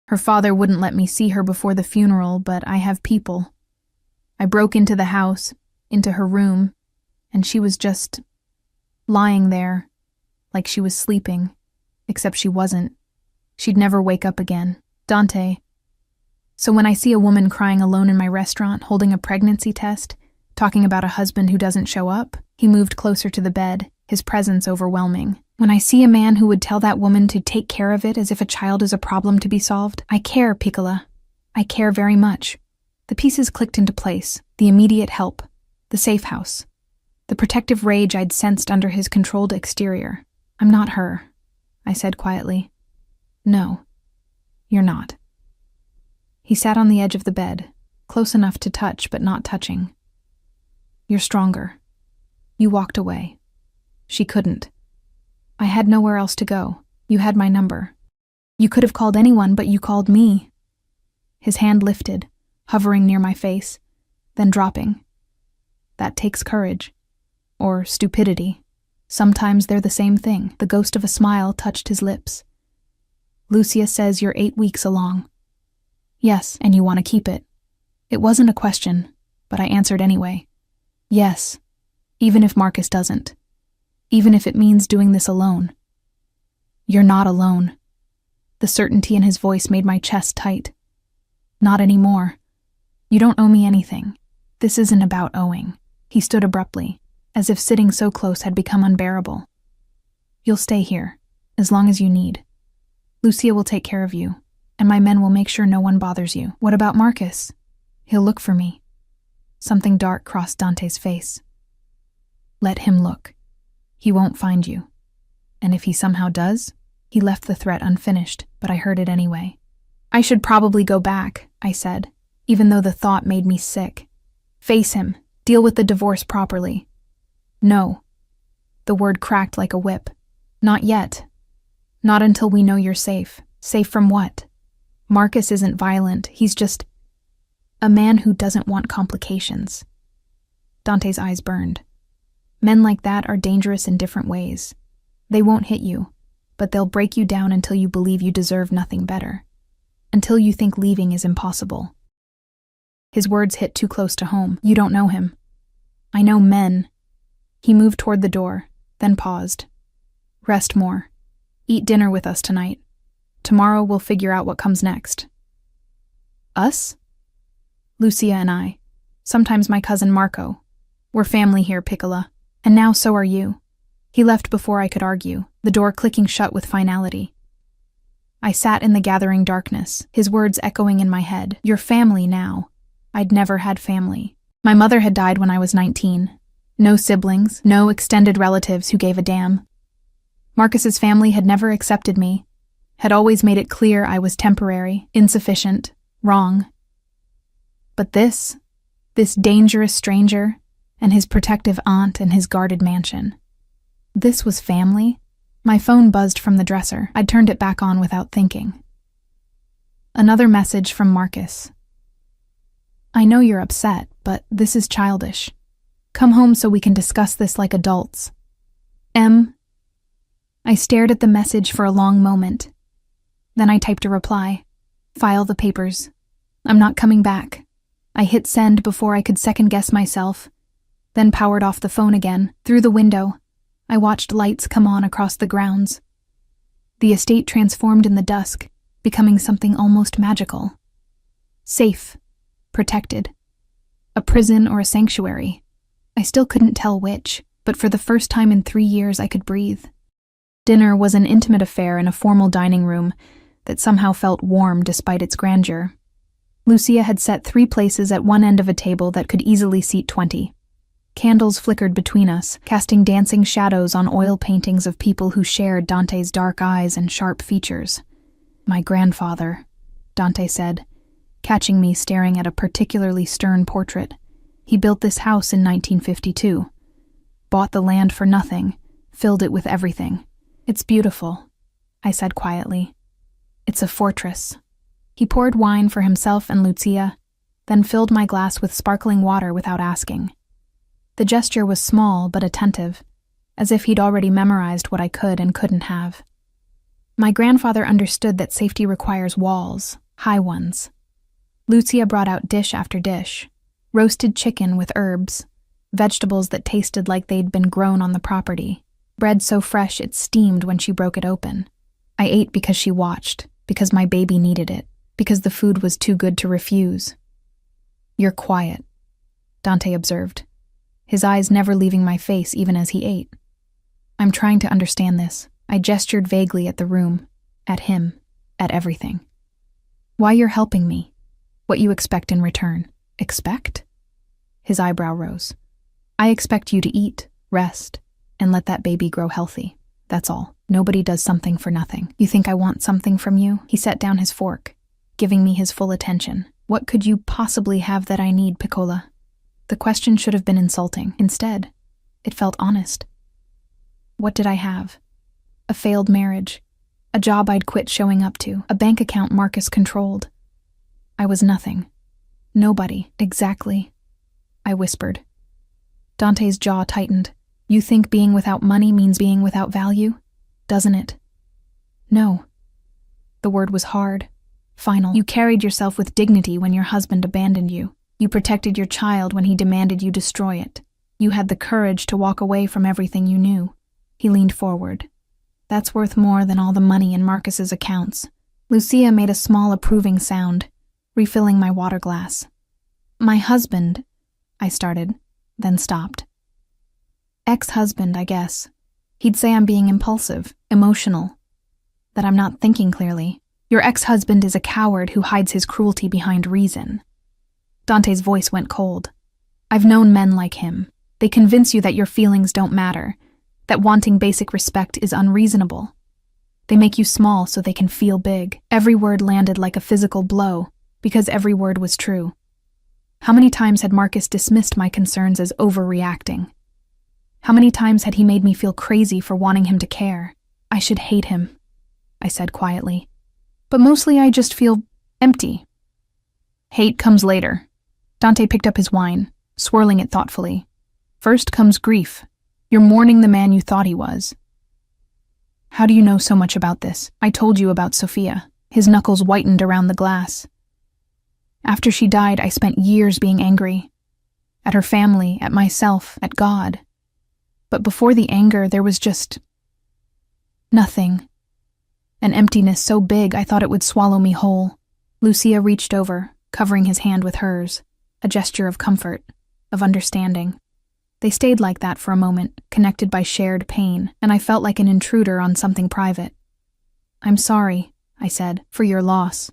A: Her father wouldn't let me see her before the funeral, but I have people. I broke into the house, into her room, and she was just lying there, like she was sleeping, except she wasn't. She'd never wake up again. Dante. So when I see a woman crying alone in my restaurant, holding a pregnancy test, talking about a husband who doesn't show up, he moved closer to the bed, his presence overwhelming. When I see a man who would tell that woman to take care of it as if a child is a problem to be solved, I care, Piccola. I care very much. The pieces clicked into place, the immediate help, the safe house, the the protective rage I'd sensed under his controlled exterior. "I'm not her," I said quietly. "No, you're not." He sat on the edge of the bed, close enough to touch but not touching. "You're stronger. You walked away. She couldn't. I had nowhere else to go. You had my number. You could have called anyone, but you called me." His hand lifted, hovering near my face, then dropping. "That takes courage. Or stupidity. Sometimes they're the same thing." The ghost of a smile touched his lips. "Lucia says you're 8 weeks along." "Yes, and you want to keep it." It wasn't a question, but I answered anyway. "Yes, even if Marcus doesn't. Even if it means doing this alone." "You're not alone." The certainty in his voice made my chest tight. "Not anymore. You don't owe me anything. This isn't about owing." He stood abruptly, as if sitting so close had become unbearable. "You'll stay here, as long as you need. Lucia will take care of you, and my men will make sure no one bothers you." "What about Marcus?" "He'll look for me." Something dark crossed Dante's face. "Let him look. He won't find you. And if he somehow does..." He left the threat unfinished, but I heard it anyway. "I should probably go back," I said, even though the thought made me sick. "Face him. Deal with the divorce properly." "No." The word cracked like a whip. "Not yet. Not until we know you're safe." "Safe from what?" "Marcus isn't violent. He's just a man who doesn't want complications." Dante's eyes burned. "Men like that are dangerous in different ways. They won't hit you, but they'll break you down until you believe you deserve nothing better. Until you think leaving is impossible." His words hit too close to home. "You don't know him." "I know men." He moved toward the door, then paused. "Rest more. Eat dinner with us tonight. Tomorrow we'll figure out what comes next." "Us?" "Lucia and I. Sometimes my cousin Marco. We're family here, Piccola. And now so are you." He left before I could argue, the door clicking shut with finality. I sat in the gathering darkness, his words echoing in my head. "Your family now." I'd never had family. My mother had died when I was 19. No siblings, no extended relatives who gave a damn. Marcus's family had never accepted me, had always made it clear I was temporary, insufficient, wrong. But this dangerous stranger, and his protective aunt and his guarded mansion. This was family? My phone buzzed from the dresser. I turned it back on without thinking. Another message from Marcus. "I know you're upset, but this is childish. Come home so we can discuss this like adults. M." I stared at the message for a long moment. Then I typed a reply. "File the papers. I'm not coming back." I hit send before I could second-guess myself, then powered off the phone again. Through the window, I watched lights come on across the grounds. The estate transformed in the dusk, becoming something almost magical. Safe. Protected. A prison or a sanctuary. I still couldn't tell which, but for the first time in 3 years I could breathe. Dinner was an intimate affair in a formal dining room that somehow felt warm despite its grandeur. Lucia had set 3 places at one end of a table that could easily seat 20. Candles flickered between us, casting dancing shadows on oil paintings of people who shared Dante's dark eyes and sharp features. "My grandfather," Dante said, catching me staring at a particularly stern portrait. "He built this house in 1952. Bought the land for nothing, filled it with everything. It's beautiful," I said quietly. "It's a fortress." He poured wine for himself and Lucia, then filled my glass with sparkling water without asking. The gesture was small but attentive, as if he'd already memorized what I could and couldn't have. My grandfather understood that safety requires walls, high ones. Lucia brought out dish after dish, roasted chicken with herbs, vegetables that tasted like they'd been grown on the property, bread so fresh it steamed when she broke it open. I ate because she watched, because my baby needed it, because the food was too good to refuse. "You're quiet," Dante observed, his eyes never leaving my face even as he ate. "I'm trying to understand this." I gestured vaguely at the room, at him, at everything. "Why you're helping me. What you expect in return." "Expect?" His eyebrow rose. I expect you to eat, rest, and let that baby grow healthy. That's all. Nobody does something for nothing. You think I want something from you? He set down his fork, giving me his full attention. What could you possibly have that I need, Piccola? The question should have been insulting. Instead, it felt honest. What did I have? A failed marriage, a job I'd quit showing up to, a bank account Marcus controlled. I was nothing. Nobody, exactly. I whispered. Dante's jaw tightened. You think being without money means being without value? Doesn't it? No. The word was hard, final. You carried yourself with dignity when your husband abandoned you. You protected your child when he demanded you destroy it. You had the courage to walk away from everything you knew. He leaned forward. That's worth more than all the money in Marcus's accounts. Lucia made a small approving sound, refilling my water glass. My husband, I started, then stopped. Ex-husband, I guess. He'd say I'm being impulsive, emotional, that I'm not thinking clearly. Your ex-husband is a coward who hides his cruelty behind reason. Dante's voice went cold. I've known men like him. They convince you that your feelings don't matter, that wanting basic respect is unreasonable. They make you small so they can feel big. Every word landed like a physical blow, because every word was true. How many times had Marcus dismissed my concerns as overreacting? How many times had he made me feel crazy for wanting him to care? I should hate him, I said quietly. But mostly I just feel empty. Hate comes later. Dante picked up his wine, swirling it thoughtfully. First comes grief. You're mourning the man you thought he was. How do you know so much about this? I told you about Sophia. His knuckles whitened around the glass. After she died, I spent years being angry. At her family, at myself, at God. But before the anger, there was just nothing. An emptiness so big I thought it would swallow me whole. Lucia reached over, covering his hand with hers, a gesture of comfort, of understanding. They stayed like that for a moment, connected by shared pain, and I felt like an intruder on something private. I'm sorry, I said, for your loss.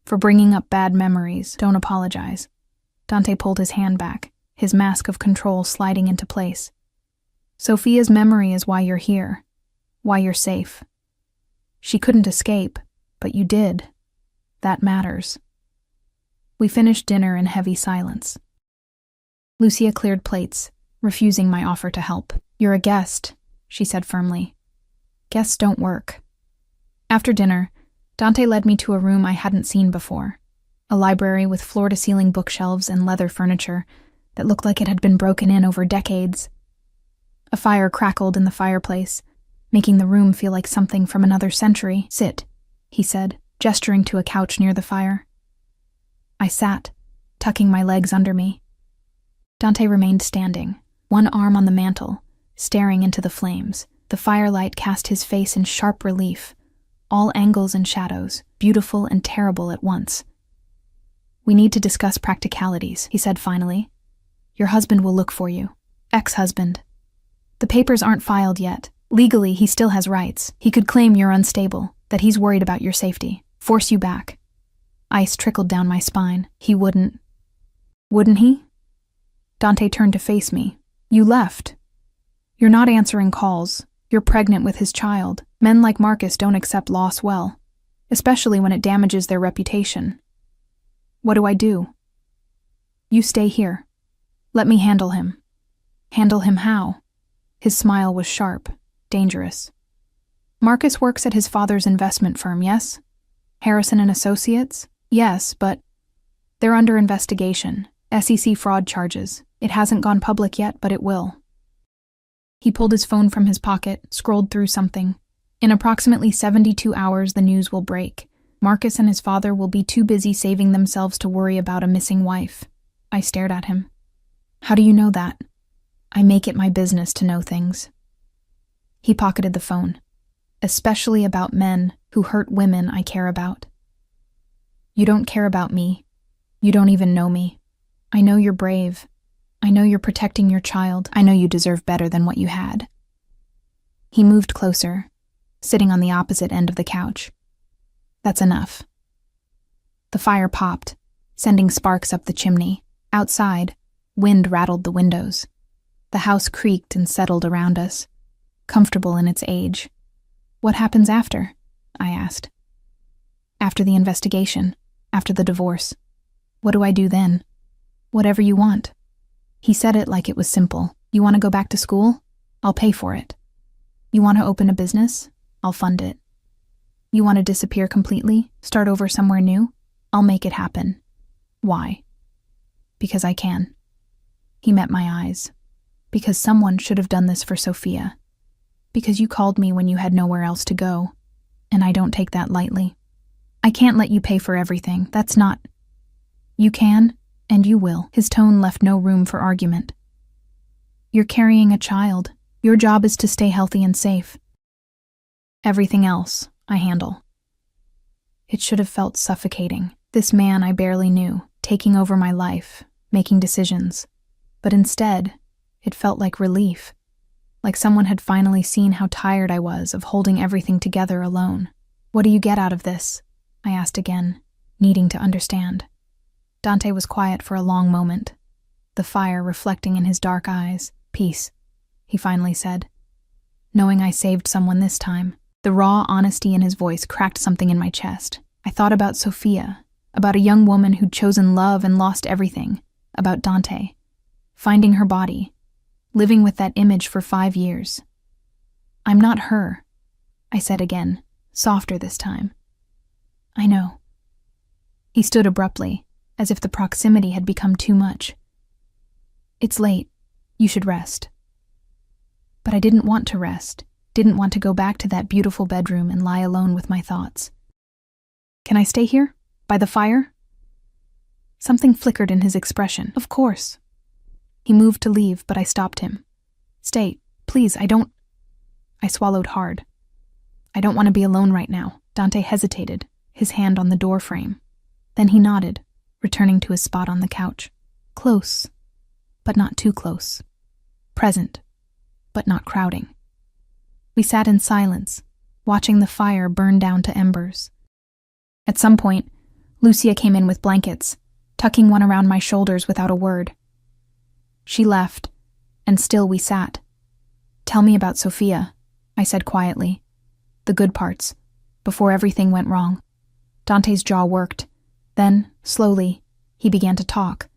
A: For bringing up bad memories. Don't apologize. Dante pulled his hand back, his mask of control sliding into place. Sophia's memory is why you're here, why you're safe. She couldn't escape, but you did. That matters. We finished dinner in heavy silence. Lucia cleared plates, refusing my offer to help. You're a guest, she said firmly. Guests don't work. After dinner, Dante led me to a room I hadn't seen before, a library with floor-to-ceiling bookshelves and leather furniture that looked like it had been broken in over decades. A fire crackled in the fireplace, making the room feel like something from another century. Sit, he said, gesturing to a couch near the fire. I sat, tucking my legs under me. Dante remained standing, one arm on the mantel, staring into the flames. The firelight cast his face in sharp relief, all angles and shadows, beautiful and terrible at once. We need to discuss practicalities, he said finally. Your husband will look for you. Ex-husband. The papers aren't filed yet. Legally, he still has rights. He could claim you're unstable, that he's worried about your safety, force you back. Ice trickled down my spine. He wouldn't. Wouldn't he? Dante turned to face me. You left. You're not answering calls. You're pregnant with his child. Men like Marcus don't accept loss well, especially when it damages their reputation. What do I do? You stay here. Let me handle him. Handle him how? His smile was sharp, dangerous. Marcus works at his father's investment firm, yes? Harrison and Associates? Yes, but they're under investigation. SEC fraud charges. It hasn't gone public yet, but it will. He pulled his phone from his pocket, scrolled through something. In approximately 72 hours, the news will break. Marcus and his father will be too busy saving themselves to worry about a missing wife. I stared at him. How do you know that? I make it my business to know things. He pocketed the phone. Especially about men who hurt women I care about. You don't care about me. You don't even know me. I know you're brave. I know you're protecting your child. I know you deserve better than what you had. He moved closer, sitting on the opposite end of the couch. That's enough. The fire popped, sending sparks up the chimney. Outside, wind rattled the windows. The house creaked and settled around us, comfortable in its age. "What happens after?" I asked. "After the investigation, after the divorce. What do I do then?" "Whatever you want." He said it like it was simple. "You want to go back to school? I'll pay for it. You want to open a business? I'll fund it. You want to disappear completely, start over somewhere new? I'll make it happen." "Why?" "Because I can." He met my eyes. "Because someone should have done this for Sophia. Because you called me when you had nowhere else to go, and I don't take that lightly. I can't let you pay for everything. That's not—" "You can, and you will." His tone left no room for argument. "You're carrying a child. Your job is to stay healthy and safe. Everything else, I handle." It should have felt suffocating. This man I barely knew, taking over my life, making decisions. But instead, it felt like relief. Like someone had finally seen how tired I was of holding everything together alone. "What do you get out of this?" I asked again, needing to understand. Dante was quiet for a long moment, the fire reflecting in his dark eyes. "Peace," he finally said. "Knowing I saved someone this time." The raw honesty in his voice cracked something in my chest. I thought about Sophia, about a young woman who'd chosen love and lost everything, about Dante, finding her body, living with that image for 5 years. "I'm not her," I said again, softer this time. "I know." He stood abruptly, as if the proximity had become too much. "It's late. You should rest." But I didn't want to rest, didn't want to go back to that beautiful bedroom and lie alone with my thoughts. "Can I stay here? By the fire?" Something flickered in his expression. "Of course." He moved to leave, but I stopped him. "Stay, please, I swallowed hard. "I don't want to be alone right now." Dante hesitated, his hand on the door frame. Then he nodded, returning to his spot on the couch. Close, but not too close. Present, but not crowding. We sat in silence, watching the fire burn down to embers. At some point, Lucia came in with blankets, tucking one around my shoulders without a word. She left, and still we sat. "Tell me about Sophia," I said quietly. "The good parts, before everything went wrong." Dante's jaw worked. Then, slowly, he began to talk.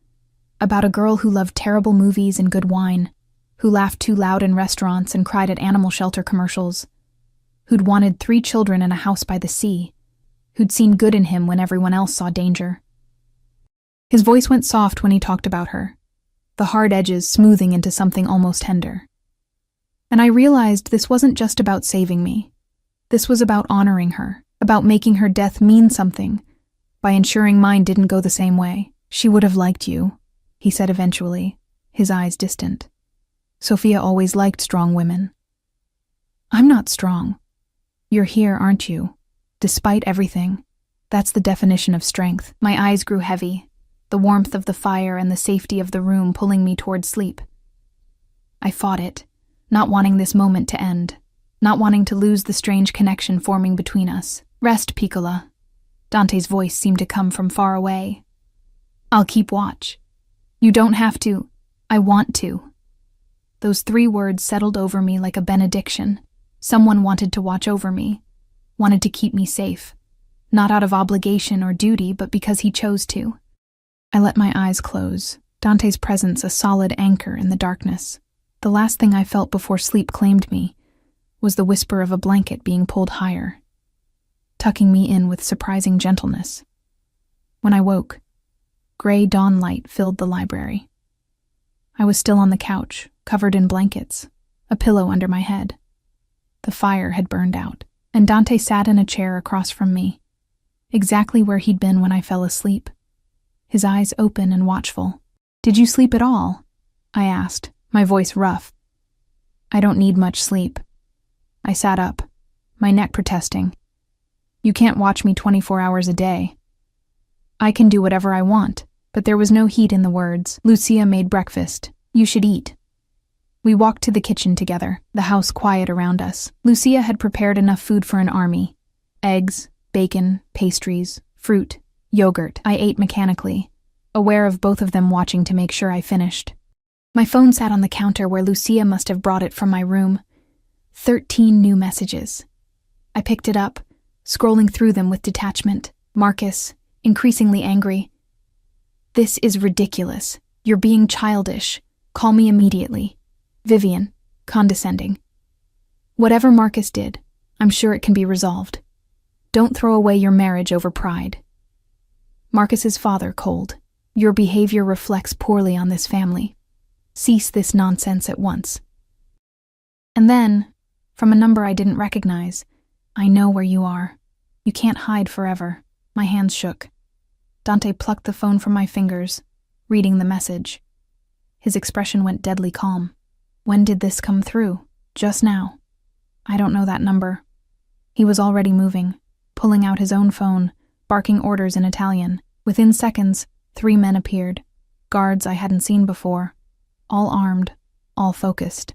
A: About a girl who loved terrible movies and good wine, who laughed too loud in restaurants and cried at animal shelter commercials, who'd wanted 3 children in a house by the sea, who'd seen good in him when everyone else saw danger. His voice went soft when he talked about her, the hard edges smoothing into something almost tender. And I realized this wasn't just about saving me. This was about honoring her, about making her death mean something, by ensuring mine didn't go the same way. "She would have liked you," he said eventually, his eyes distant. "Sophia always liked strong women." "I'm not strong. You're here, aren't you? Despite everything. That's the definition of strength." My eyes grew heavy, the warmth of the fire and the safety of the room pulling me toward sleep. I fought it, not wanting this moment to end, not wanting to lose the strange connection forming between us. "Rest, Piccola." Dante's voice seemed to come from far away. "I'll keep watch. You don't have to. I want to." Those 3 words settled over me like a benediction. Someone wanted to watch over me, wanted to keep me safe, not out of obligation or duty, but because he chose to. I let my eyes close, Dante's presence a solid anchor in the darkness. The last thing I felt before sleep claimed me was the whisper of a blanket being pulled higher, tucking me in with surprising gentleness. When I woke, gray dawn light filled the library. I was still on the couch, covered in blankets, a pillow under my head. The fire had burned out, and Dante sat in a chair across from me, exactly where he'd been when I fell asleep, his eyes open and watchful. "Did you sleep at all?" I asked, my voice rough. "I don't need much sleep." I sat up, my neck protesting. "You can't watch me 24 hours a day." "I can do whatever I want," but there was no heat in the words. "Lucia made breakfast. You should eat." We walked to the kitchen together, the house quiet around us. Lucia had prepared enough food for an army. Eggs, bacon, pastries, fruit, yogurt. I ate mechanically, aware of both of them watching to make sure I finished. My phone sat on the counter where Lucia must have brought it from my room. 13 new messages. I picked it up, scrolling through them with detachment. Marcus, increasingly angry. This is ridiculous. You're being childish. Call me immediately. Vivian, condescending. Whatever Marcus did, I'm sure it can be resolved. Don't throw away your marriage over pride. Marcus's father, cold. Your behavior reflects poorly on this family. Cease this nonsense at once. And then, from a number I didn't recognize, I know where you are. You can't hide forever. My hands shook. Dante plucked the phone from my fingers, reading the message. His expression went deadly calm. When did this come through? Just now. I don't know that number. He was already moving, pulling out his own phone, barking orders in Italian. Within seconds, 3 men appeared. Guards I hadn't seen before. All armed, all focused.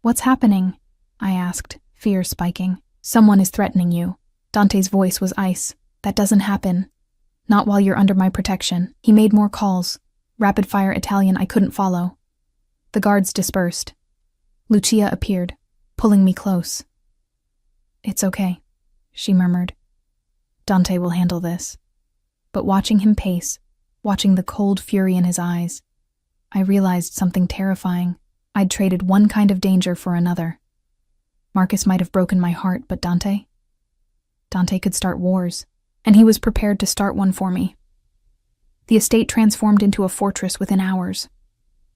A: What's happening? I asked, fear spiking. Someone is threatening you. Dante's voice was ice. That doesn't happen. Not while you're under my protection. He made more calls. Rapid-fire Italian I couldn't follow. The guards dispersed. Lucia appeared, pulling me close. It's okay, she murmured. Dante will handle this. But watching him pace, watching the cold fury in his eyes, I realized something terrifying. I'd traded one kind of danger for another. Marcus might have broken my heart, but Dante? Dante could start wars, and he was prepared to start one for me. The estate transformed into a fortress within hours.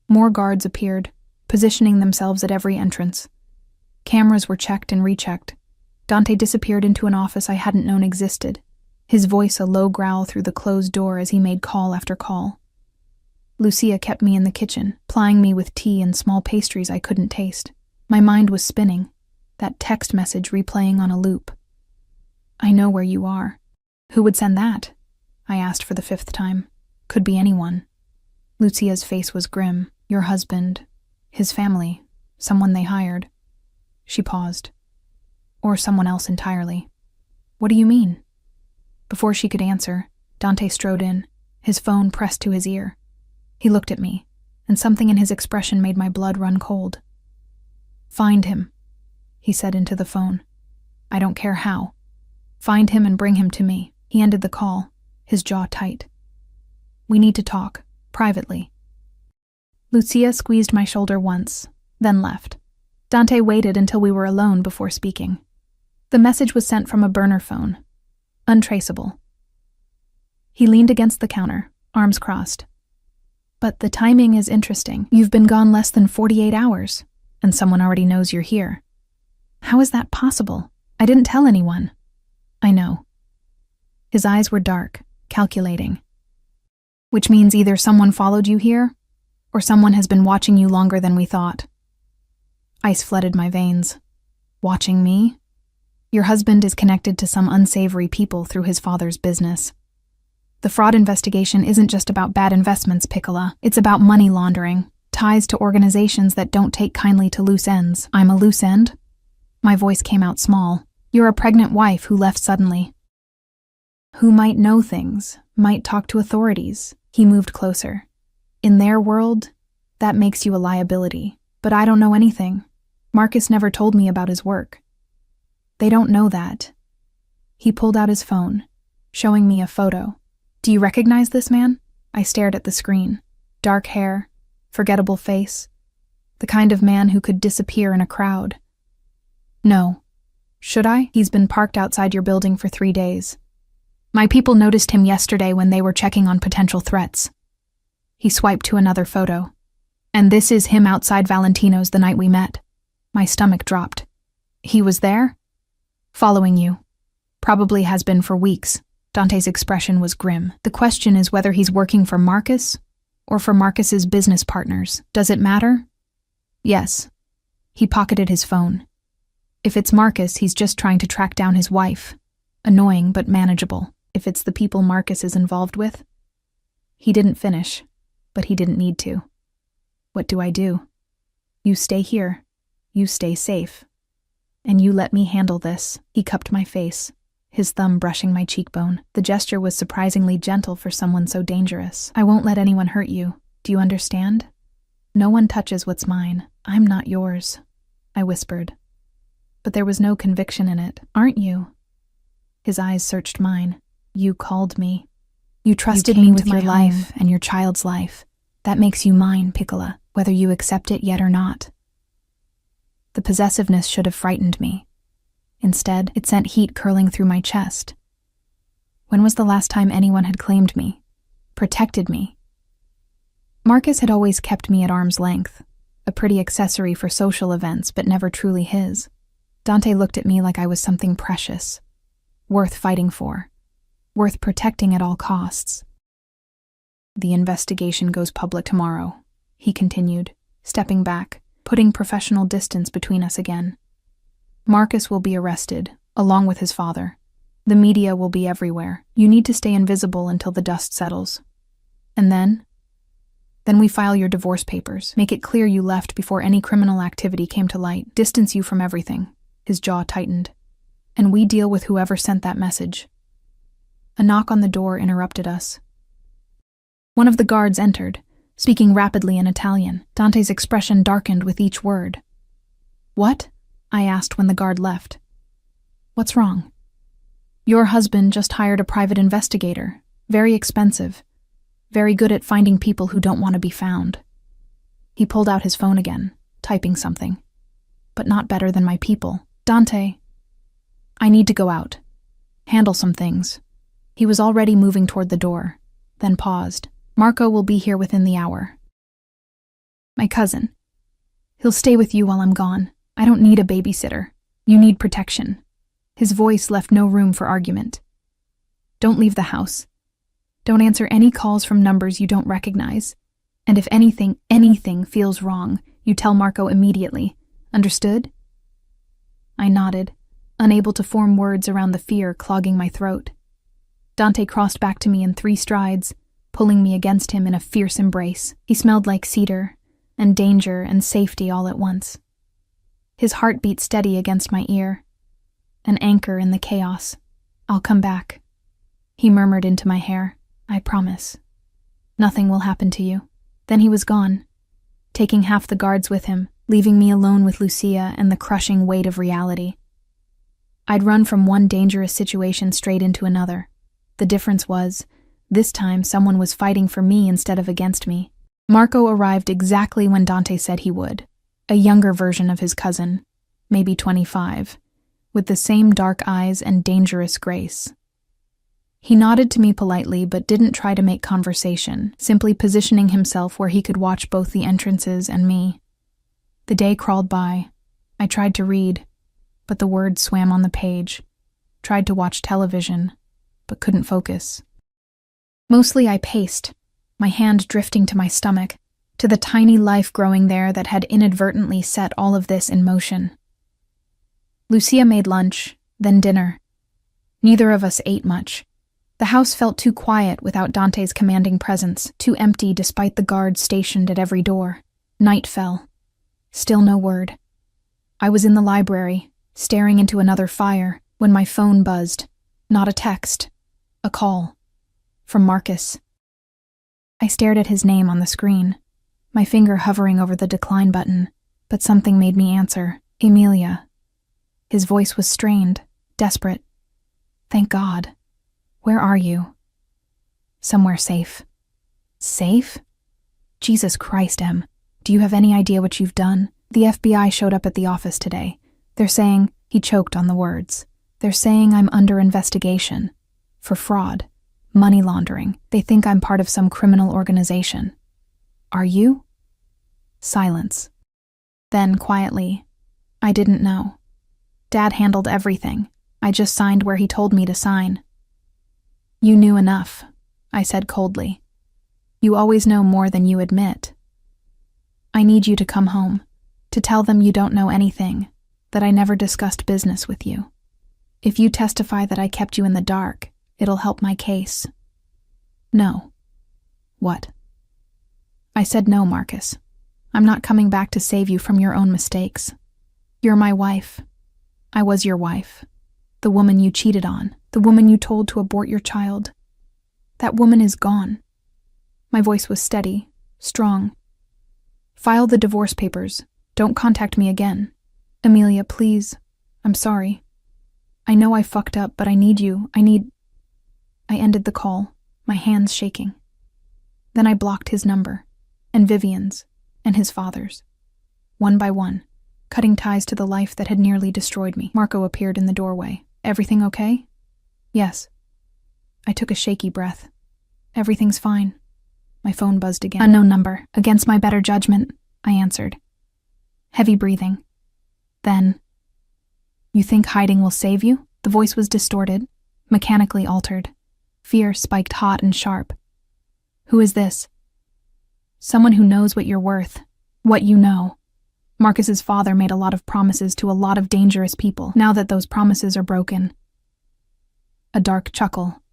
A: More guards appeared, positioning themselves at every entrance. Cameras were checked and rechecked. Dante disappeared into an office I hadn't known existed, his voice a low growl through the closed door as he made call after call. Lucia kept me in the kitchen, plying me with tea and small pastries I couldn't taste. My mind was spinning, that text message replaying on a loop. I know where you are. Who would send that? I asked for the 5th time. Could be anyone. Lucia's face was grim. Your husband, his family, someone they hired. She paused. Or someone else entirely. What do you mean? Before she could answer, Dante strode in, his phone pressed to his ear. He looked at me, and something in his expression made my blood run cold. Find him, he said into the phone. I don't care how. Find him and bring him to me. He ended the call, his jaw tight. We need to talk, privately. Lucia squeezed my shoulder once, then left. Dante waited until we were alone before speaking. The message was sent from a burner phone. Untraceable. He leaned against the counter, arms crossed. But the timing is interesting. You've been gone less than 48 hours, and someone already knows you're here. How is that possible? I didn't tell anyone. I know. His eyes were dark, calculating. Which means either someone followed you here, or someone has been watching you longer than we thought. Ice flooded my veins. Watching me? Your husband is connected to some unsavory people through his father's business. The fraud investigation isn't just about bad investments, Piccola. It's about money laundering, ties to organizations that don't take kindly to loose ends. I'm a loose end? My voice came out small. You're a pregnant wife who left suddenly. Who might know things, might talk to authorities. He moved closer. In their world, that makes you a liability. But I don't know anything. Marcus never told me about his work. They don't know that. He pulled out his phone, showing me a photo. Do you recognize this man? I stared at the screen. Dark hair, forgettable face. The kind of man who could disappear in a crowd. No. Should I? He's been parked outside your building for 3 days. My people noticed him yesterday when they were checking on potential threats. He swiped to another photo. And this is him outside Valentino's the night we met. My stomach dropped. He was there? Following you. Probably has been for weeks. Dante's expression was grim. The question is whether he's working for Marcus or for Marcus's business partners. Does it matter? Yes. He pocketed his phone. If it's Marcus, he's just trying to track down his wife. Annoying, but manageable. If it's the people Marcus is involved with? He didn't finish, but he didn't need to. What do I do? You stay here. You stay safe. And you let me handle this. He cupped my face, his thumb brushing my cheekbone. The gesture was surprisingly gentle for someone so dangerous. I won't let anyone hurt you. Do you understand? No one touches what's mine. I'm not yours, I whispered. But there was no conviction in it. Aren't you? His eyes searched mine. You called me. You trusted me with your life and your child's life. That makes you mine, Piccola, whether you accept it yet or not. The possessiveness should have frightened me. Instead, it sent heat curling through my chest. When was the last time anyone had claimed me, protected me? Marcus had always kept me at arm's length, a pretty accessory for social events, but never truly his. Dante looked at me like I was something precious, worth fighting for, worth protecting at all costs. The investigation goes public tomorrow, he continued, stepping back, putting professional distance between us again. Marcus will be arrested, along with his father. The media will be everywhere. You need to stay invisible until the dust settles. And then we file your divorce papers, make it clear you left before any criminal activity came to light, distance you from everything. His jaw tightened. And we deal with whoever sent that message. A knock on the door interrupted us. One of the guards entered, speaking rapidly in Italian. Dante's expression darkened with each word. What? I asked when the guard left. What's wrong? Your husband just hired a private investigator, very expensive, very good at finding people who don't want to be found. He pulled out his phone again, typing something. But not better than my people. Dante, I need to go out. Handle some things. He was already moving toward the door, then paused. Marco will be here within the hour. My cousin. He'll stay with you while I'm gone. I don't need a babysitter. You need protection. His voice left no room for argument. Don't leave the house. Don't answer any calls from numbers you don't recognize. And if anything feels wrong, you tell Marco immediately. Understood? I nodded, unable to form words around the fear clogging my throat. Dante crossed back to me in 3 strides, pulling me against him in a fierce embrace. He smelled like cedar, and danger and safety all at once. His heart beat steady against my ear. An anchor in the chaos. I'll come back. He murmured into my hair. I promise. Nothing will happen to you. Then he was gone, taking half the guards with him, leaving me alone with Lucia and the crushing weight of reality. I'd run from one dangerous situation straight into another. The difference was, this time someone was fighting for me instead of against me. Marco arrived exactly when Dante said he would. A younger version of his cousin, maybe 25, with the same dark eyes and dangerous grace. He nodded to me politely but didn't try to make conversation, simply positioning himself where he could watch both the entrances and me. The day crawled by. I tried to read, but the words swam on the page. Tried to watch television, but couldn't focus. Mostly I paced, my hand drifting to my stomach, to the tiny life growing there that had inadvertently set all of this in motion. Lucia made lunch, then dinner. Neither of us ate much. The house felt too quiet without Dante's commanding presence, too empty despite the guards stationed at every door. Night fell. Still no word. I was in the library, staring into another fire, when my phone buzzed. Not a text. A call. From Marcus. I stared at his name on the screen, my finger hovering over the decline button, but something made me answer. Emilia. His voice was strained, desperate. Thank God. Where are you? Somewhere safe. Safe? Jesus Christ, Em. Do you have any idea what you've done? The FBI showed up at the office today. They're saying, he choked on the words. They're saying I'm under investigation. For fraud. Money laundering. They think I'm part of some criminal organization. Are you? Silence. Then, quietly, I didn't know. Dad handled everything. I just signed where he told me to sign. You knew enough, I said coldly. You always know more than you admit. I need you to come home, to tell them you don't know anything, that I never discussed business with you. If you testify that I kept you in the dark, it'll help my case. No. What? I said no, Marcus. I'm not coming back to save you from your own mistakes. You're my wife. I was your wife. The woman you cheated on. The woman you told to abort your child. That woman is gone. My voice was steady, strong. File the divorce papers. Don't contact me again. Amelia, please. I'm sorry. I know I fucked up, but I need you. I ended the call, my hands shaking. Then I blocked his number, and Vivian's, and his father's. One by one, cutting ties to the life that had nearly destroyed me. Marco appeared in the doorway. Everything okay? Yes. I took a shaky breath. Everything's fine. My phone buzzed again. Unknown number. Against my better judgment, I answered. Heavy breathing. Then, you think hiding will save you? The voice was distorted, mechanically altered. Fear spiked hot and sharp. Who is this? Someone who knows what you're worth. What you know. Marcus's father made a lot of promises to a lot of dangerous people. Now that those promises are broken. A dark chuckle.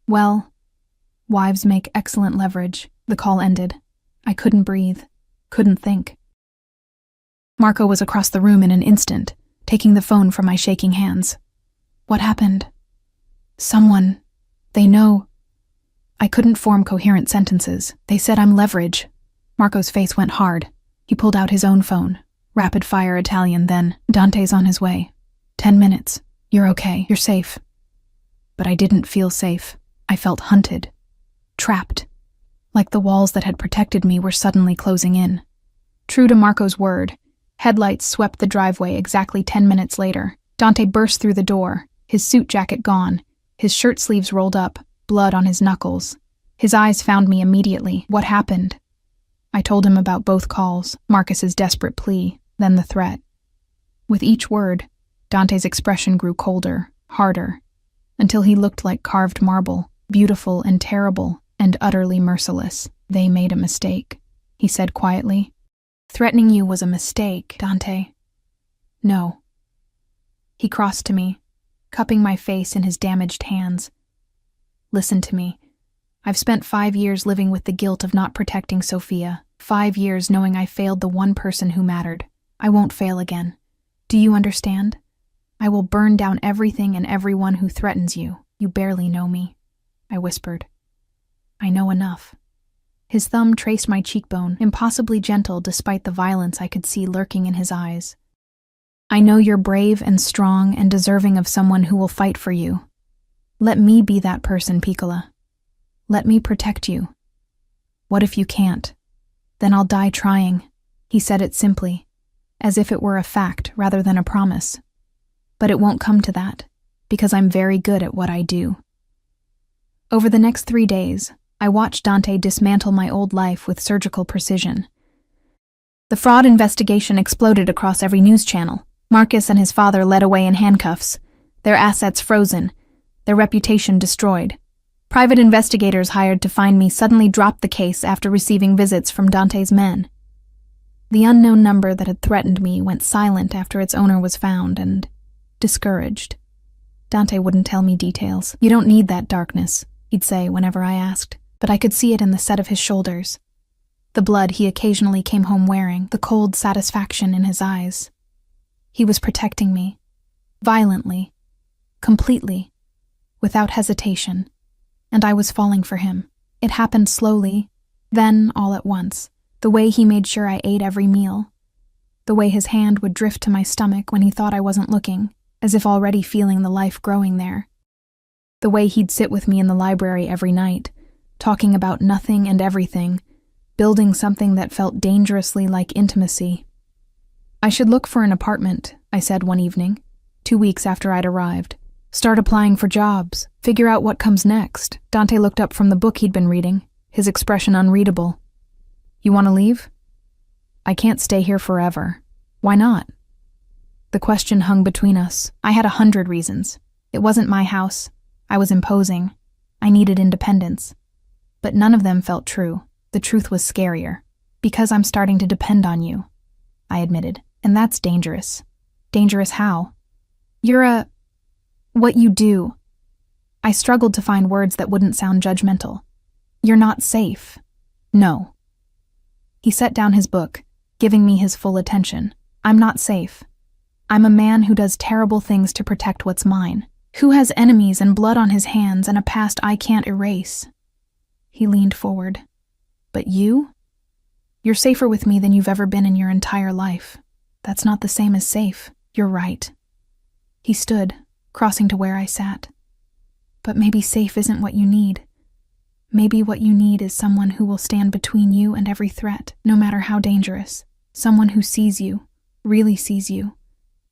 A: Well, wives make excellent leverage. The call ended. I couldn't breathe. Couldn't think. Marco was across the room in an instant, taking the phone from my shaking hands. What happened? Someone. They know. I couldn't form coherent sentences. They said I'm leverage. Marco's face went hard. He pulled out his own phone. Rapid fire Italian, then, Dante's on his way. 10 minutes. You're okay. You're safe. But I didn't feel safe. I felt hunted. Trapped. Like the walls that had protected me were suddenly closing in. True to Marco's word, headlights swept the driveway exactly 10 minutes later. Dante burst through the door, his suit jacket gone, his shirt sleeves rolled up, blood on his knuckles. His eyes found me immediately. What happened? I told him about both calls, Marcus's desperate plea, then the threat. With each word, Dante's expression grew colder, harder, until he looked like carved marble, beautiful and terrible and utterly merciless. They made a mistake, he said quietly. Threatening you was a mistake, Dante. No. He crossed to me, cupping my face in his damaged hands. Listen to me. I've spent 5 years living with the guilt of not protecting Sophia, 5 years knowing I failed the one person who mattered. I won't fail again. Do you understand? I will burn down everything and everyone who threatens you. You barely know me, I whispered. I know enough. His thumb traced my cheekbone, impossibly gentle despite the violence I could see lurking in his eyes. I know you're brave and strong and deserving of someone who will fight for you. Let me be that person, Piccola. Let me protect you. What if you can't? Then I'll die trying. He said it simply, as if it were a fact rather than a promise. But it won't come to that, because I'm very good at what I do. Over the next 3 days, I watched Dante dismantle my old life with surgical precision. The fraud investigation exploded across every news channel. Marcus and his father led away in handcuffs, their assets frozen, their reputation destroyed. Private investigators hired to find me suddenly dropped the case after receiving visits from Dante's men. The unknown number that had threatened me went silent after its owner was found, and discouraged. Dante wouldn't tell me details. You don't need that darkness, he'd say whenever I asked, but I could see it in the set of his shoulders. The blood he occasionally came home wearing, the cold satisfaction in his eyes. He was protecting me. Violently. Completely. Without hesitation. And I was falling for him. It happened slowly, then all at once. The way he made sure I ate every meal. The way his hand would drift to my stomach when he thought I wasn't looking, as if already feeling the life growing there. The way he'd sit with me in the library every night, talking about nothing and everything, building something that felt dangerously like intimacy. I should look for an apartment, I said one evening, 2 weeks after I'd arrived. Start applying for jobs, figure out what comes next. Dante looked up from the book he'd been reading, his expression unreadable. You want to leave? I can't stay here forever. Why not? The question hung between us. I had 100 reasons. It wasn't my house. I was imposing. I needed independence. But none of them felt true. The truth was scarier. Because I'm starting to depend on you, I admitted. And that's dangerous. Dangerous how? You're what you do. I struggled to find words that wouldn't sound judgmental. You're not safe. No. He set down his book, giving me his full attention. I'm not safe. I'm a man who does terrible things to protect what's mine, who has enemies and blood on his hands and a past I can't erase. He leaned forward. But you? You're safer with me than you've ever been in your entire life. That's not the same as safe. You're right. He stood, crossing to where I sat. But maybe safe isn't what you need. Maybe what you need is someone who will stand between you and every threat, no matter how dangerous. Someone who sees you, really sees you,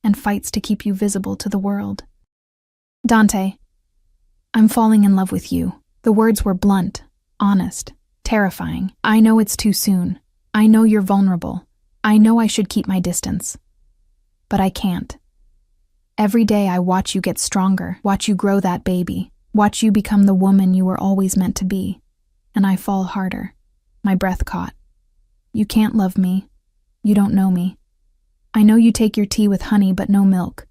A: and fights to keep you visible to the world. Dante, I'm falling in love with you. The words were blunt, honest, terrifying. I know it's too soon. I know you're vulnerable. I know I should keep my distance. But I can't. Every day I watch you get stronger, watch you grow that baby, watch you become the woman you were always meant to be. And I fall harder, my breath caught. You can't love me. You don't know me. I know you take your tea with honey but no milk.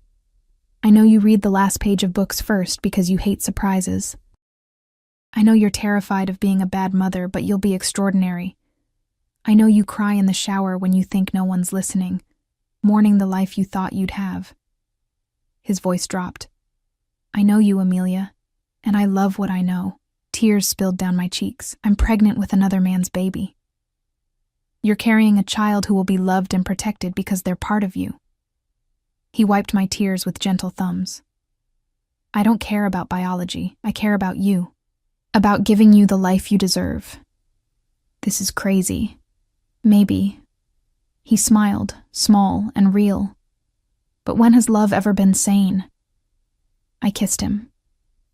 A: I know you read the last page of books first because you hate surprises. I know you're terrified of being a bad mother, but you'll be extraordinary. I know you cry in the shower when you think no one's listening, mourning the life you thought you'd have. His voice dropped. I know you, Amelia, and I love what I know. Tears spilled down my cheeks. I'm pregnant with another man's baby. You're carrying a child who will be loved and protected because they're part of you. He wiped my tears with gentle thumbs. I don't care about biology. I care about you. About giving you the life you deserve. This is crazy. Maybe. He smiled, small and real. But when has love ever been sane? I kissed him.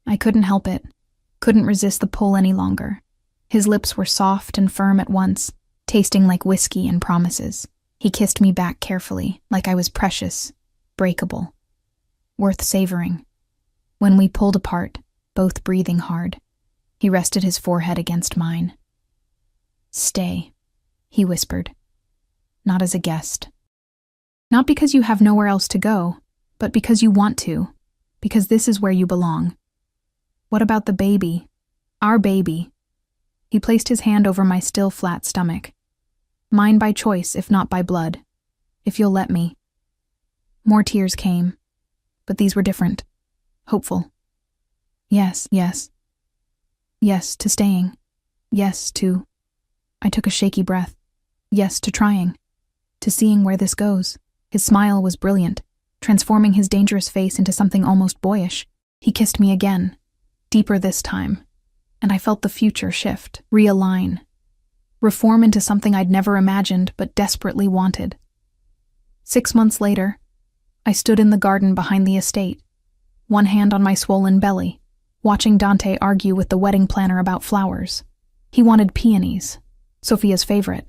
A: I couldn't help it. Couldn't resist the pull any longer. His lips were soft and firm at once, tasting like whiskey and promises. He kissed me back carefully, like I was precious, breakable, worth savoring. When we pulled apart, both breathing hard, he rested his forehead against mine. Stay, he whispered. Not as a guest. Not because you have nowhere else to go, but because you want to, because this is where you belong. What about the baby? Our baby. He placed his hand over my still flat stomach. Mine by choice, if not by blood. If you'll let me. More tears came, but these were different. Hopeful. Yes, yes. Yes to staying. Yes to... I took a shaky breath. Yes to trying. To seeing where this goes. His smile was brilliant, transforming his dangerous face into something almost boyish. He kissed me again, deeper this time, and I felt the future shift, realign, reform into something I'd never imagined but desperately wanted. 6 months later, I stood in the garden behind the estate, one hand on my swollen belly, watching Dante argue with the wedding planner about flowers. He wanted peonies, Sophia's favorite.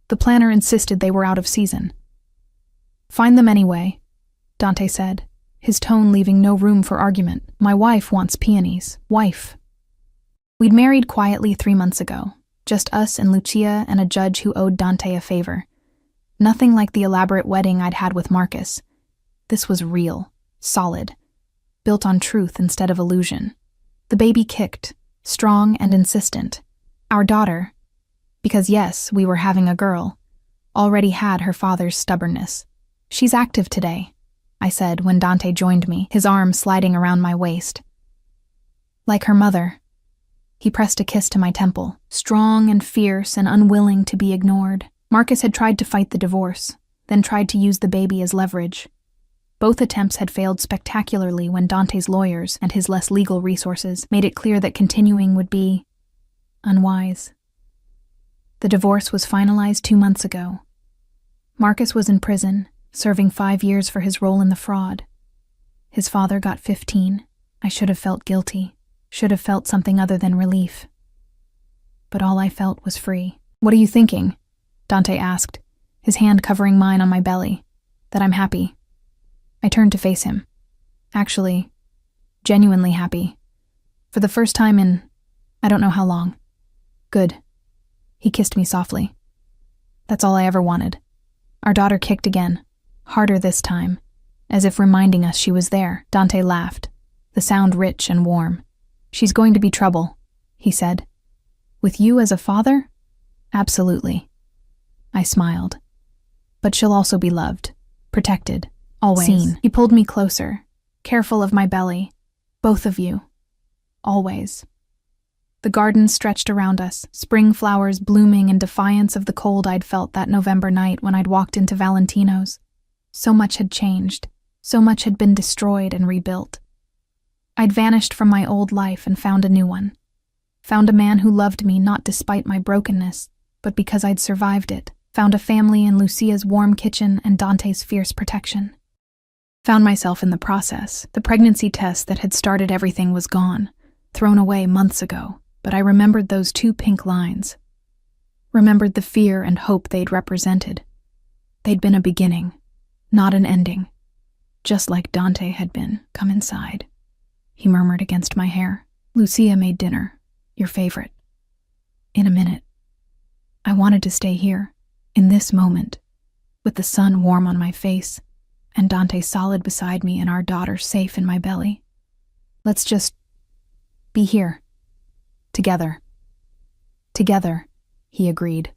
A: The planner insisted they were out of season. Find them anyway, Dante said, his tone leaving no room for argument. My wife wants peonies. Wife. We'd married quietly 3 months ago, just us and Lucia and a judge who owed Dante a favor. Nothing like the elaborate wedding I'd had with Marcus. This was real, solid, built on truth instead of illusion. The baby kicked, strong and insistent. Our daughter, because yes, we were having a girl, already had her father's stubbornness. She's active today, I said when Dante joined me, his arm sliding around my waist. Like her mother. He pressed a kiss to my temple, strong and fierce and unwilling to be ignored. Marcus had tried to fight the divorce, then tried to use the baby as leverage. Both attempts had failed spectacularly when Dante's lawyers and his less legal resources made it clear that continuing would be unwise. The divorce was finalized 2 months ago. Marcus was in prison, serving 5 years for his role in the fraud. His father got 15. I should have felt guilty, should have felt something other than relief. But all I felt was free. What are you thinking? Dante asked, his hand covering mine on my belly. That I'm happy. I turned to face him. Actually, genuinely happy. For the first time in, I don't know how long. Good. He kissed me softly. That's all I ever wanted. Our daughter kicked again, harder this time, as if reminding us she was there. Dante laughed, the sound rich and warm. She's going to be trouble, he said. With you as a father? Absolutely. I smiled. But she'll also be loved, protected, always. Seen. He pulled me closer, careful of my belly. Both of you. Always. The garden stretched around us, spring flowers blooming in defiance of the cold I'd felt that November night when I'd walked into Valentino's. So much had changed. So much had been destroyed and rebuilt. I'd vanished from my old life and found a new one. Found a man who loved me not despite my brokenness, but because I'd survived it. Found a family in Lucia's warm kitchen and Dante's fierce protection. Found myself in the process. The pregnancy test that had started everything was gone, thrown away months ago, but I remembered those 2 pink lines. Remembered the fear and hope they'd represented. They'd been a beginning, not an ending. Just like Dante had been. Come inside, he murmured against my hair. Lucia made dinner, your favorite. In a minute. I wanted to stay here, in this moment, with the sun warm on my face, and Dante solid beside me and our daughter safe in my belly. Let's just be here. Together. Together, he agreed.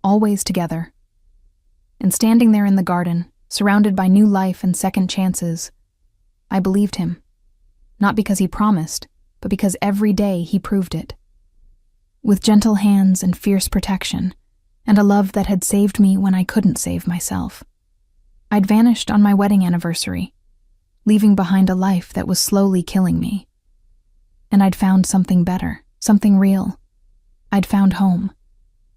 A: Always together. And standing there in the garden, surrounded by new life and second chances, I believed him. Not because he promised, but because every day he proved it. With gentle hands and fierce protection, and a love that had saved me when I couldn't save myself. I'd vanished on my wedding anniversary, leaving behind a life that was slowly killing me. And I'd found something better, something real. I'd found home.